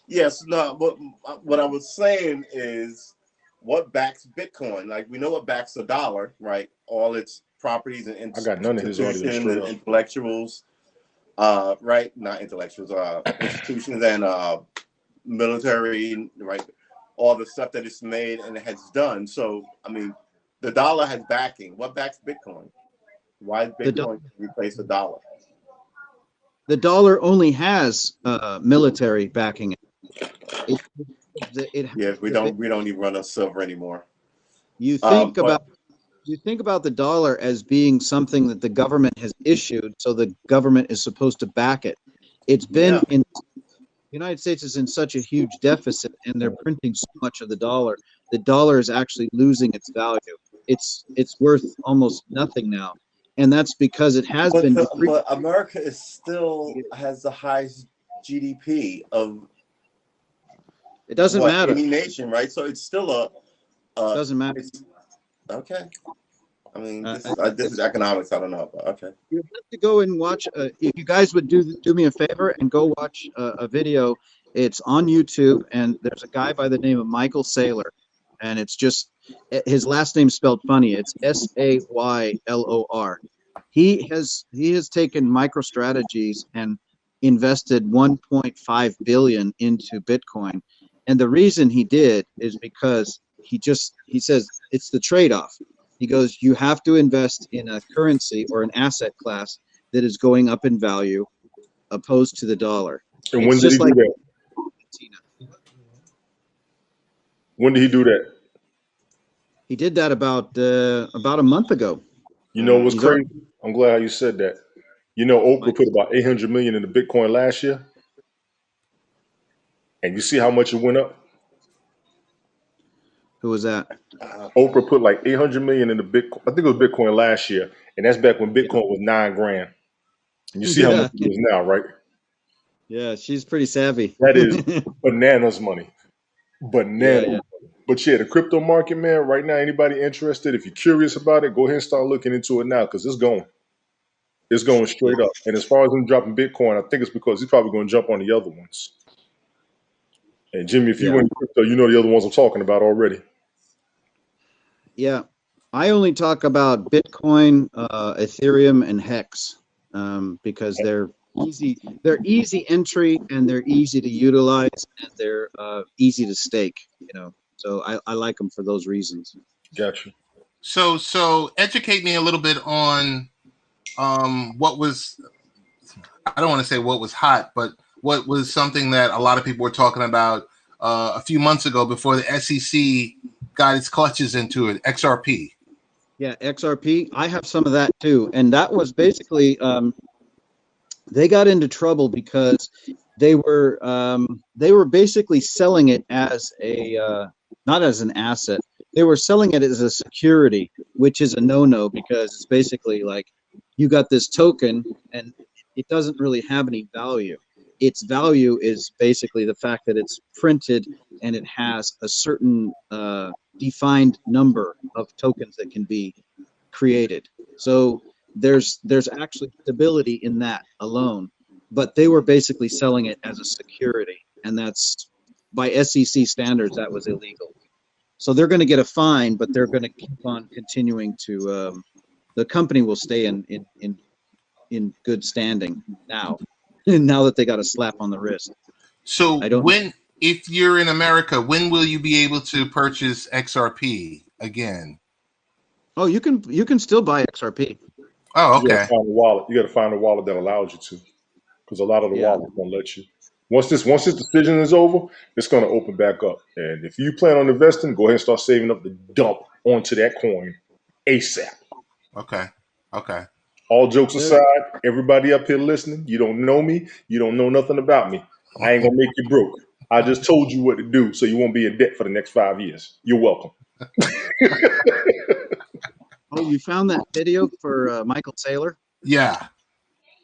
Speaker 2: Yes. No. What I was saying is, what backs Bitcoin? Like we know what backs the dollar, right? All its properties and
Speaker 4: I got none of his audio
Speaker 2: institutions
Speaker 4: straight
Speaker 2: and
Speaker 4: up.
Speaker 2: intellectuals. Right? Not intellectuals. Institutions and military. Right? All the stuff that it's made and it has done. So I mean, the dollar has backing. What backs Bitcoin? Why is
Speaker 3: The, do-
Speaker 2: Bitcoin replace the dollar?
Speaker 3: the dollar only has military backing. It, it has
Speaker 2: Yeah, we
Speaker 3: the bit.
Speaker 2: don't even run on silver anymore.
Speaker 3: You think about
Speaker 2: But
Speaker 3: you think about the dollar as being something that the government has issued, so the government is supposed to back it. It's been
Speaker 2: yeah,
Speaker 3: in the United States is in such a huge deficit, and they're printing so much of the dollar. The dollar is actually losing its value. It's worth almost nothing now, and that's because it has been depreciated.
Speaker 2: but America is still has the highest GDP of
Speaker 3: It doesn't
Speaker 2: what
Speaker 3: matter.
Speaker 2: any nation, right? So it's still
Speaker 3: It doesn't matter.
Speaker 2: it's okay. I mean,
Speaker 3: Uh,
Speaker 2: this is economics. I don't know, but okay.
Speaker 3: you have to go and watch. If you guys would do me a favor and go watch a video, it's on YouTube, and there's a guy by the name of Michael Saylor, and it's just his last name spelled funny. It's Saylor. He has taken MicroStrategies and invested 1.5 billion into Bitcoin, and the reason he did is because he says it's the trade-off. He goes, you have to invest in a currency or an asset class that is going up in value opposed to the dollar.
Speaker 4: And when
Speaker 3: It's
Speaker 4: did he
Speaker 3: just
Speaker 4: do
Speaker 3: like
Speaker 4: that?
Speaker 3: Argentina.
Speaker 4: When did he do that?
Speaker 3: He did that about a month ago.
Speaker 4: You know what's
Speaker 3: He's already,
Speaker 4: crazy? I'm glad how you said that. You know, Oprah put about 800 million into Bitcoin last year, and you see how much it went up.
Speaker 3: Who was that?
Speaker 4: Oprah put like 800 million into Bitcoin. I think it was Bitcoin last year, and that's back when
Speaker 3: Yeah.
Speaker 4: Bitcoin was $9,000. And you see how much
Speaker 3: Yeah.
Speaker 4: it is now, right?
Speaker 3: Yeah, she's pretty savvy.
Speaker 4: That is bananas money.
Speaker 3: Yeah,
Speaker 4: Bananas
Speaker 3: yeah.
Speaker 4: money. But yeah, the crypto market, man, right now, anybody interested, if you're curious about it, go ahead and start looking into it now because it's going. It's going straight up. And as far as him dropping Bitcoin, I think it's because he's probably going to jump on the other ones. And Jimmy, if you
Speaker 3: Yeah.
Speaker 4: went crypto, you know the other ones I'm talking about already.
Speaker 3: Yeah. I only talk about Bitcoin, Ethereum, and Hex because they're easy. They're easy entry and they're easy to utilize and they're easy to stake. So I like them for those reasons.
Speaker 4: Gotcha.
Speaker 1: So educate me a little bit on what was, I don't want to say what was hot, but what was something that a lot of people were talking about a few months ago before the SEC got its clutches into it, XRP.
Speaker 3: Yeah, XRP. I have some of that too, and that was basically they got into trouble because they were basically selling it as a not as an asset. They were selling it as a security, which is a no-no because it's basically like you got this token and it doesn't really have any value. Its value is basically the fact that it's printed and it has a certain defined number of tokens that can be created. So there's actually stability in that alone. But they were basically selling it as a security, and that's by SEC standards that was illegal. So they're going to get a fine, but they're going to keep on continuing to. The company will stay in good standing now. Now that they got a slap on the wrist.
Speaker 1: So
Speaker 3: I don't.
Speaker 1: if you're in America, when will you be able to purchase XRP again?
Speaker 3: Oh, you can still buy XRP.
Speaker 1: Oh,
Speaker 4: You got to
Speaker 1: okay.
Speaker 4: find a wallet. You got to find a wallet that allows you to, because a lot of the
Speaker 3: Yeah.
Speaker 4: wallets won't let you. Once this decision is over, it's going to open back up. And if you plan on investing, go ahead and start saving up the dump onto that coin ASAP.
Speaker 1: Okay. Okay.
Speaker 4: All jokes
Speaker 3: There,
Speaker 4: aside, everybody up here listening, you don't know me, you don't know nothing about me. I ain't gonna make you broke. I just told you what to do so you won't be in debt for the next 5 years. You're welcome.
Speaker 3: oh, you found that video for Michael Saylor?
Speaker 1: Yeah.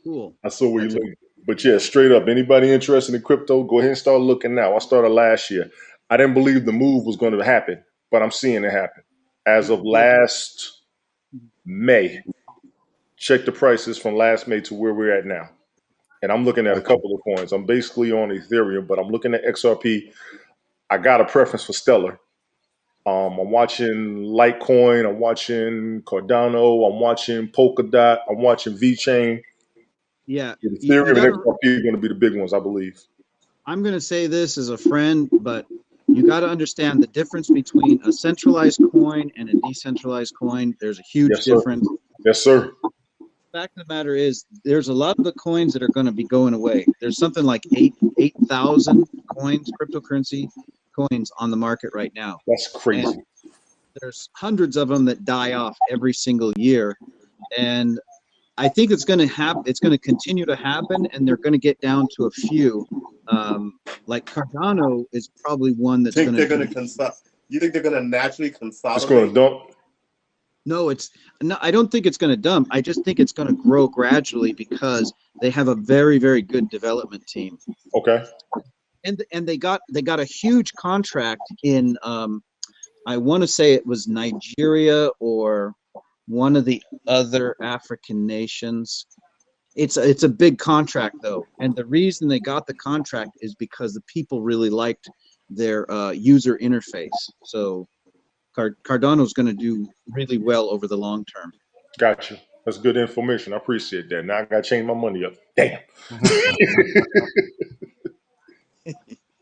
Speaker 3: Cool.
Speaker 4: I saw where you
Speaker 3: That's a
Speaker 4: linked. But yeah, straight up, anybody interested in crypto, go ahead and start looking now. I started last year. I didn't believe the move was going to happen, but I'm seeing it happen. As of
Speaker 3: yeah.
Speaker 4: last May, check the prices from last May to where we're at now. And I'm looking at a
Speaker 1: Gotcha.
Speaker 4: couple of coins. I'm basically on Ethereum, but I'm looking at XRP. I got a preference for Stellar. I'm watching Litecoin. I'm watching Cardano. I'm watching Polkadot. I'm watching VeChain.
Speaker 3: Yeah, you
Speaker 4: Ethereum and
Speaker 3: got to.
Speaker 4: XRP are going to be the big ones, I believe.
Speaker 3: I'm going to say this as a friend, but you got to understand the difference between a centralized coin and a decentralized coin. There's a huge
Speaker 4: Yes, sir.
Speaker 3: difference.
Speaker 4: Yes, sir.
Speaker 3: The fact of the matter is, there's a lot of the coins that are going to be going away. There's something like 8,000 coins, cryptocurrency coins on the market right now,
Speaker 4: That's
Speaker 3: and
Speaker 4: crazy.
Speaker 3: there's hundreds of them that die off every single year. And I think it's going to happen. It's going to continue to happen, and they're going to get down to a few. Like Cardano is probably one that's
Speaker 2: Think
Speaker 3: going to
Speaker 2: they're
Speaker 3: do.
Speaker 2: going to You think they're going to naturally
Speaker 4: It's going to
Speaker 2: consolidate?
Speaker 4: dump.
Speaker 3: No, it's no. I don't think it's going to dump. I just think it's going to grow gradually because they have a very, very good development team,
Speaker 4: Okay.
Speaker 3: and they got a huge contract in. I want to say it was Nigeria or one of the other African nations. It's a big contract though, and the reason they got the contract is because the people really liked their user interface. So Cardano's going to do really well over the long term.
Speaker 4: Gotcha. That's good information. I appreciate that. Now I got to change my money up. Damn.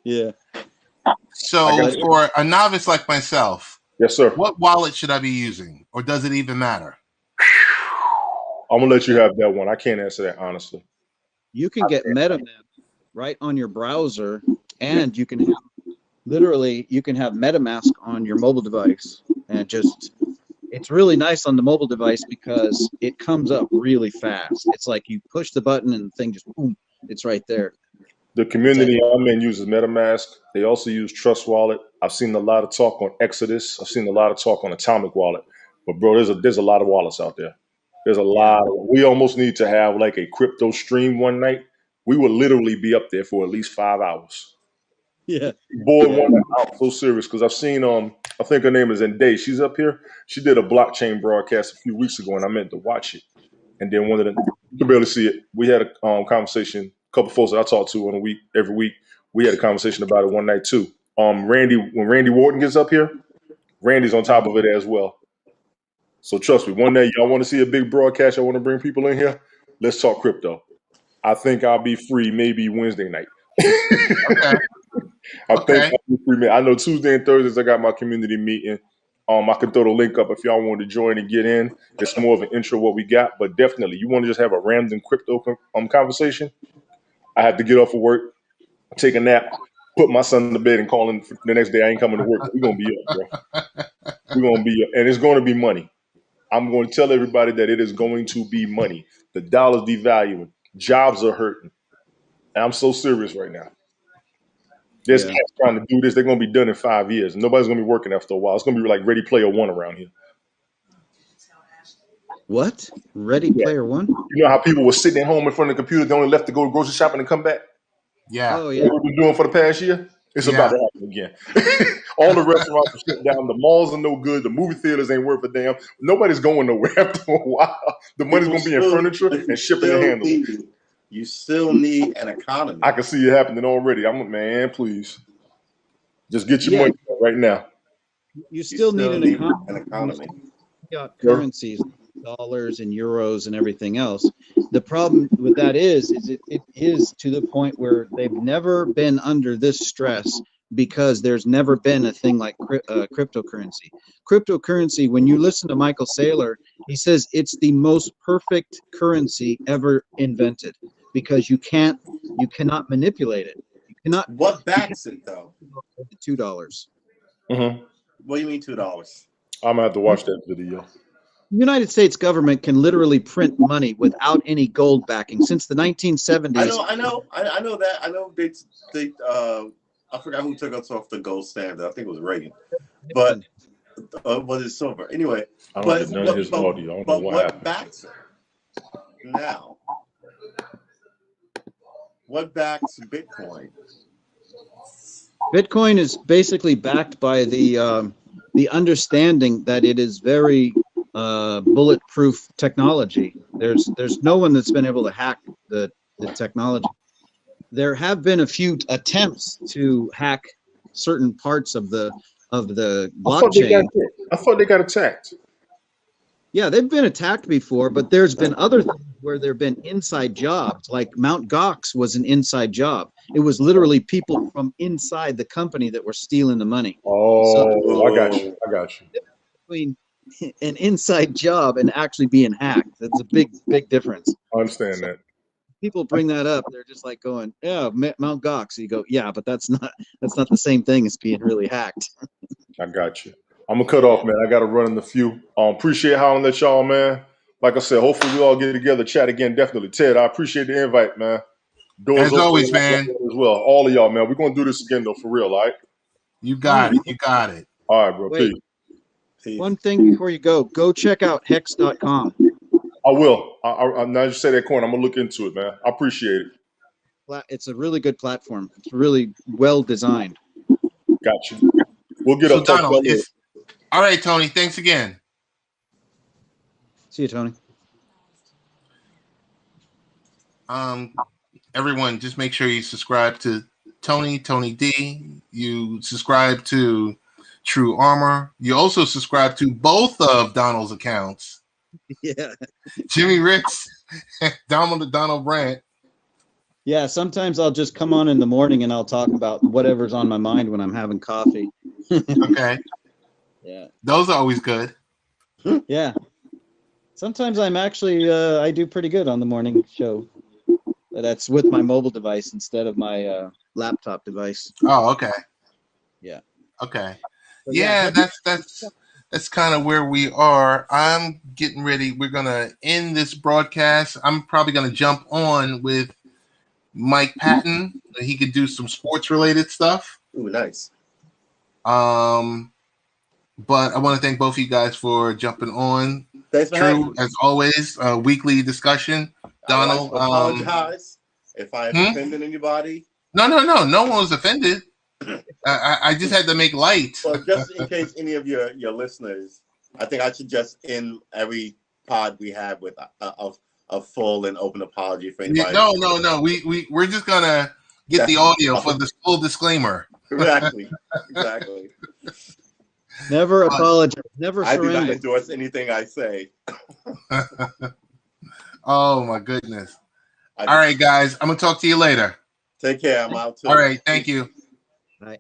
Speaker 3: Yeah.
Speaker 4: I
Speaker 1: So
Speaker 4: got you.
Speaker 1: for a novice like myself,
Speaker 4: Yes, sir.
Speaker 1: what wallet should I be using, or does it even matter?
Speaker 4: I'm going to let you have that one. I can't answer that honestly.
Speaker 3: You can get MetaMask right on your browser, and you can have MetaMask on your mobile device, and it's really nice on the mobile device because it comes up really fast. It's like you push the button and the thing just boom, it's right there.
Speaker 4: The community I'm in uses MetaMask. They also use Trust Wallet. I've seen a lot of talk on Exodus. I've seen a lot of talk on Atomic Wallet. But bro, there's a lot of wallets out there. There's a lot. We almost need to have like a crypto stream one night. We would literally be up there for at least 5 hours.
Speaker 3: Yeah.
Speaker 4: Boy,
Speaker 3: Yeah.
Speaker 4: I'm so serious because I've seen I think her name is Zendaya. She's up here. She did a blockchain broadcast a few weeks ago, and I meant to watch it. And then you can barely see it. We had a conversation. A couple folks that I talk to every week. We had a conversation about it one night too. When Randy Wharton gets up here, Randy's on top of it as well. So trust me, one day y'all want to see a big broadcast. I want to bring people in here. Let's talk crypto. I think I'll be free maybe Wednesday night.
Speaker 1: Okay.
Speaker 4: I think I'll be free. I know Tuesday and Thursdays I got my community meeting. I can throw the link up if y'all want to join and get in. It's more of an intro of what we got, but definitely you want to just have a random crypto conversation. I have to get off of work, take a nap, put my son to bed, and call in the next day. I ain't coming to work. We're gonna be up, bro. We're gonna be up, and it's going to be money. I'm going to tell everybody that it is going to be money. The dollar's devaluing. Jobs are hurting. And I'm so serious right now. There's cats trying to do this. They're going to be done in 5 years. Nobody's going to be working after a while. It's going to be like Ready Player One around here.
Speaker 3: What? Ready Player One?
Speaker 4: You know how people were sitting at home in front of the computer, they only left to go grocery shopping and come back?
Speaker 1: Yeah.
Speaker 3: Oh, yeah.
Speaker 4: What we've been doing for the past year? It's about to happen again. All the restaurants are shut down. The malls are no good. The movie theaters ain't worth a damn. Nobody's going nowhere after a while. The money's going to be in furniture and shipping and handling.
Speaker 2: You still need an economy.
Speaker 4: I can see it happening already. Man, please. Just get your money right now.
Speaker 3: You still need an economy. You got currencies, dollars and euros and everything else. The problem with that is it is to the point where they've never been under this stress because there's never been a thing like cryptocurrency. Cryptocurrency, when you listen to Michael Saylor, he says it's the most perfect currency ever invented because you cannot manipulate it. You cannot.
Speaker 2: What backs it though?
Speaker 3: $2.
Speaker 4: Mm-hmm.
Speaker 2: What do you mean $2?
Speaker 4: I'm gonna have to watch that video.
Speaker 3: The United States government can literally print money without any gold backing since the 1970s.
Speaker 2: I know that. I know they I forgot who took us off the gold standard. I think it was Reagan, but was it silver? Anyway,
Speaker 4: I don't get none of his audio. I don't know what happened.
Speaker 2: Backs it now? What backs Bitcoin?
Speaker 3: Bitcoin is basically backed by the understanding that it is very bulletproof technology. There's no one that's been able to hack the technology. There have been a few attempts to hack certain parts of the blockchain.
Speaker 4: I thought they got attacked.
Speaker 3: Yeah, they've been attacked before, but there's been other things where there have been inside jobs. Like Mt. Gox was an inside job. It was literally people from inside the company that were stealing the money.
Speaker 4: Oh, I got you.
Speaker 3: Between an inside job and actually being hacked, that's a big difference.
Speaker 4: I understand that.
Speaker 3: People bring that up. They're just like going, "Yeah, Mt. Gox." You go, "Yeah, but that's not the same thing as being really hacked."
Speaker 4: I got you. I'm gonna cut off, man. I gotta run in the few. Appreciate hollering at y'all, man. Like I said, hopefully we all get together, chat again. Definitely, Ted. I appreciate the invite, man. Doors
Speaker 1: as always, man.
Speaker 4: As well, all of y'all, man. We're gonna do this again though, for real, all right?
Speaker 1: You got it. You got it.
Speaker 4: All right, bro.
Speaker 3: Wait.
Speaker 4: Peace.
Speaker 3: One thing before you go check out hex.com.
Speaker 4: I will. I now you say that corner. I'm gonna look into it, man. I appreciate it.
Speaker 3: It's a really good platform. It's really well designed.
Speaker 4: Got you. We'll get up.
Speaker 1: Donald, all right, Tony. Thanks again.
Speaker 3: See you, Tony.
Speaker 1: Everyone, just make sure you subscribe to Tony D. You subscribe to True Armor. You also subscribe to both of Donald's accounts.
Speaker 3: Yeah.
Speaker 1: Jimmy Ritz, Donald Brandt.
Speaker 3: Yeah, sometimes I'll just come on in the morning and I'll talk about whatever's on my mind when I'm having coffee.
Speaker 1: Okay.
Speaker 3: Yeah.
Speaker 1: Those are always good.
Speaker 3: Yeah. Sometimes I'm actually, I do pretty good on the morning show. That's with my mobile device instead of my laptop device.
Speaker 1: Oh, okay.
Speaker 3: Yeah.
Speaker 1: Okay.
Speaker 3: But
Speaker 1: yeah, that's kind of where we are. I'm getting ready. We're going to end this broadcast. I'm probably going to jump on with Mike Patton he could do some sports related stuff.
Speaker 2: Ooh, nice.
Speaker 1: But I want to thank both of you guys for jumping on.
Speaker 2: Thanks for having
Speaker 1: True,
Speaker 2: me.
Speaker 1: as always, weekly discussion. Donald,
Speaker 2: I apologize if I have offended anybody.
Speaker 1: No one was offended. I just had to make light.
Speaker 2: Well, just in case any of your listeners, I think I should just end every pod we have with a full and open apology for anybody.
Speaker 1: No. We're just gonna get the audio for the full disclaimer.
Speaker 2: Exactly.
Speaker 3: Never apologize. Never
Speaker 2: I do not
Speaker 3: surrender.
Speaker 2: endorse anything I say.
Speaker 1: Oh my goodness! All right, guys, I'm gonna talk to you later.
Speaker 2: Take care. I'm out too.
Speaker 1: All right, thank you.
Speaker 3: Right.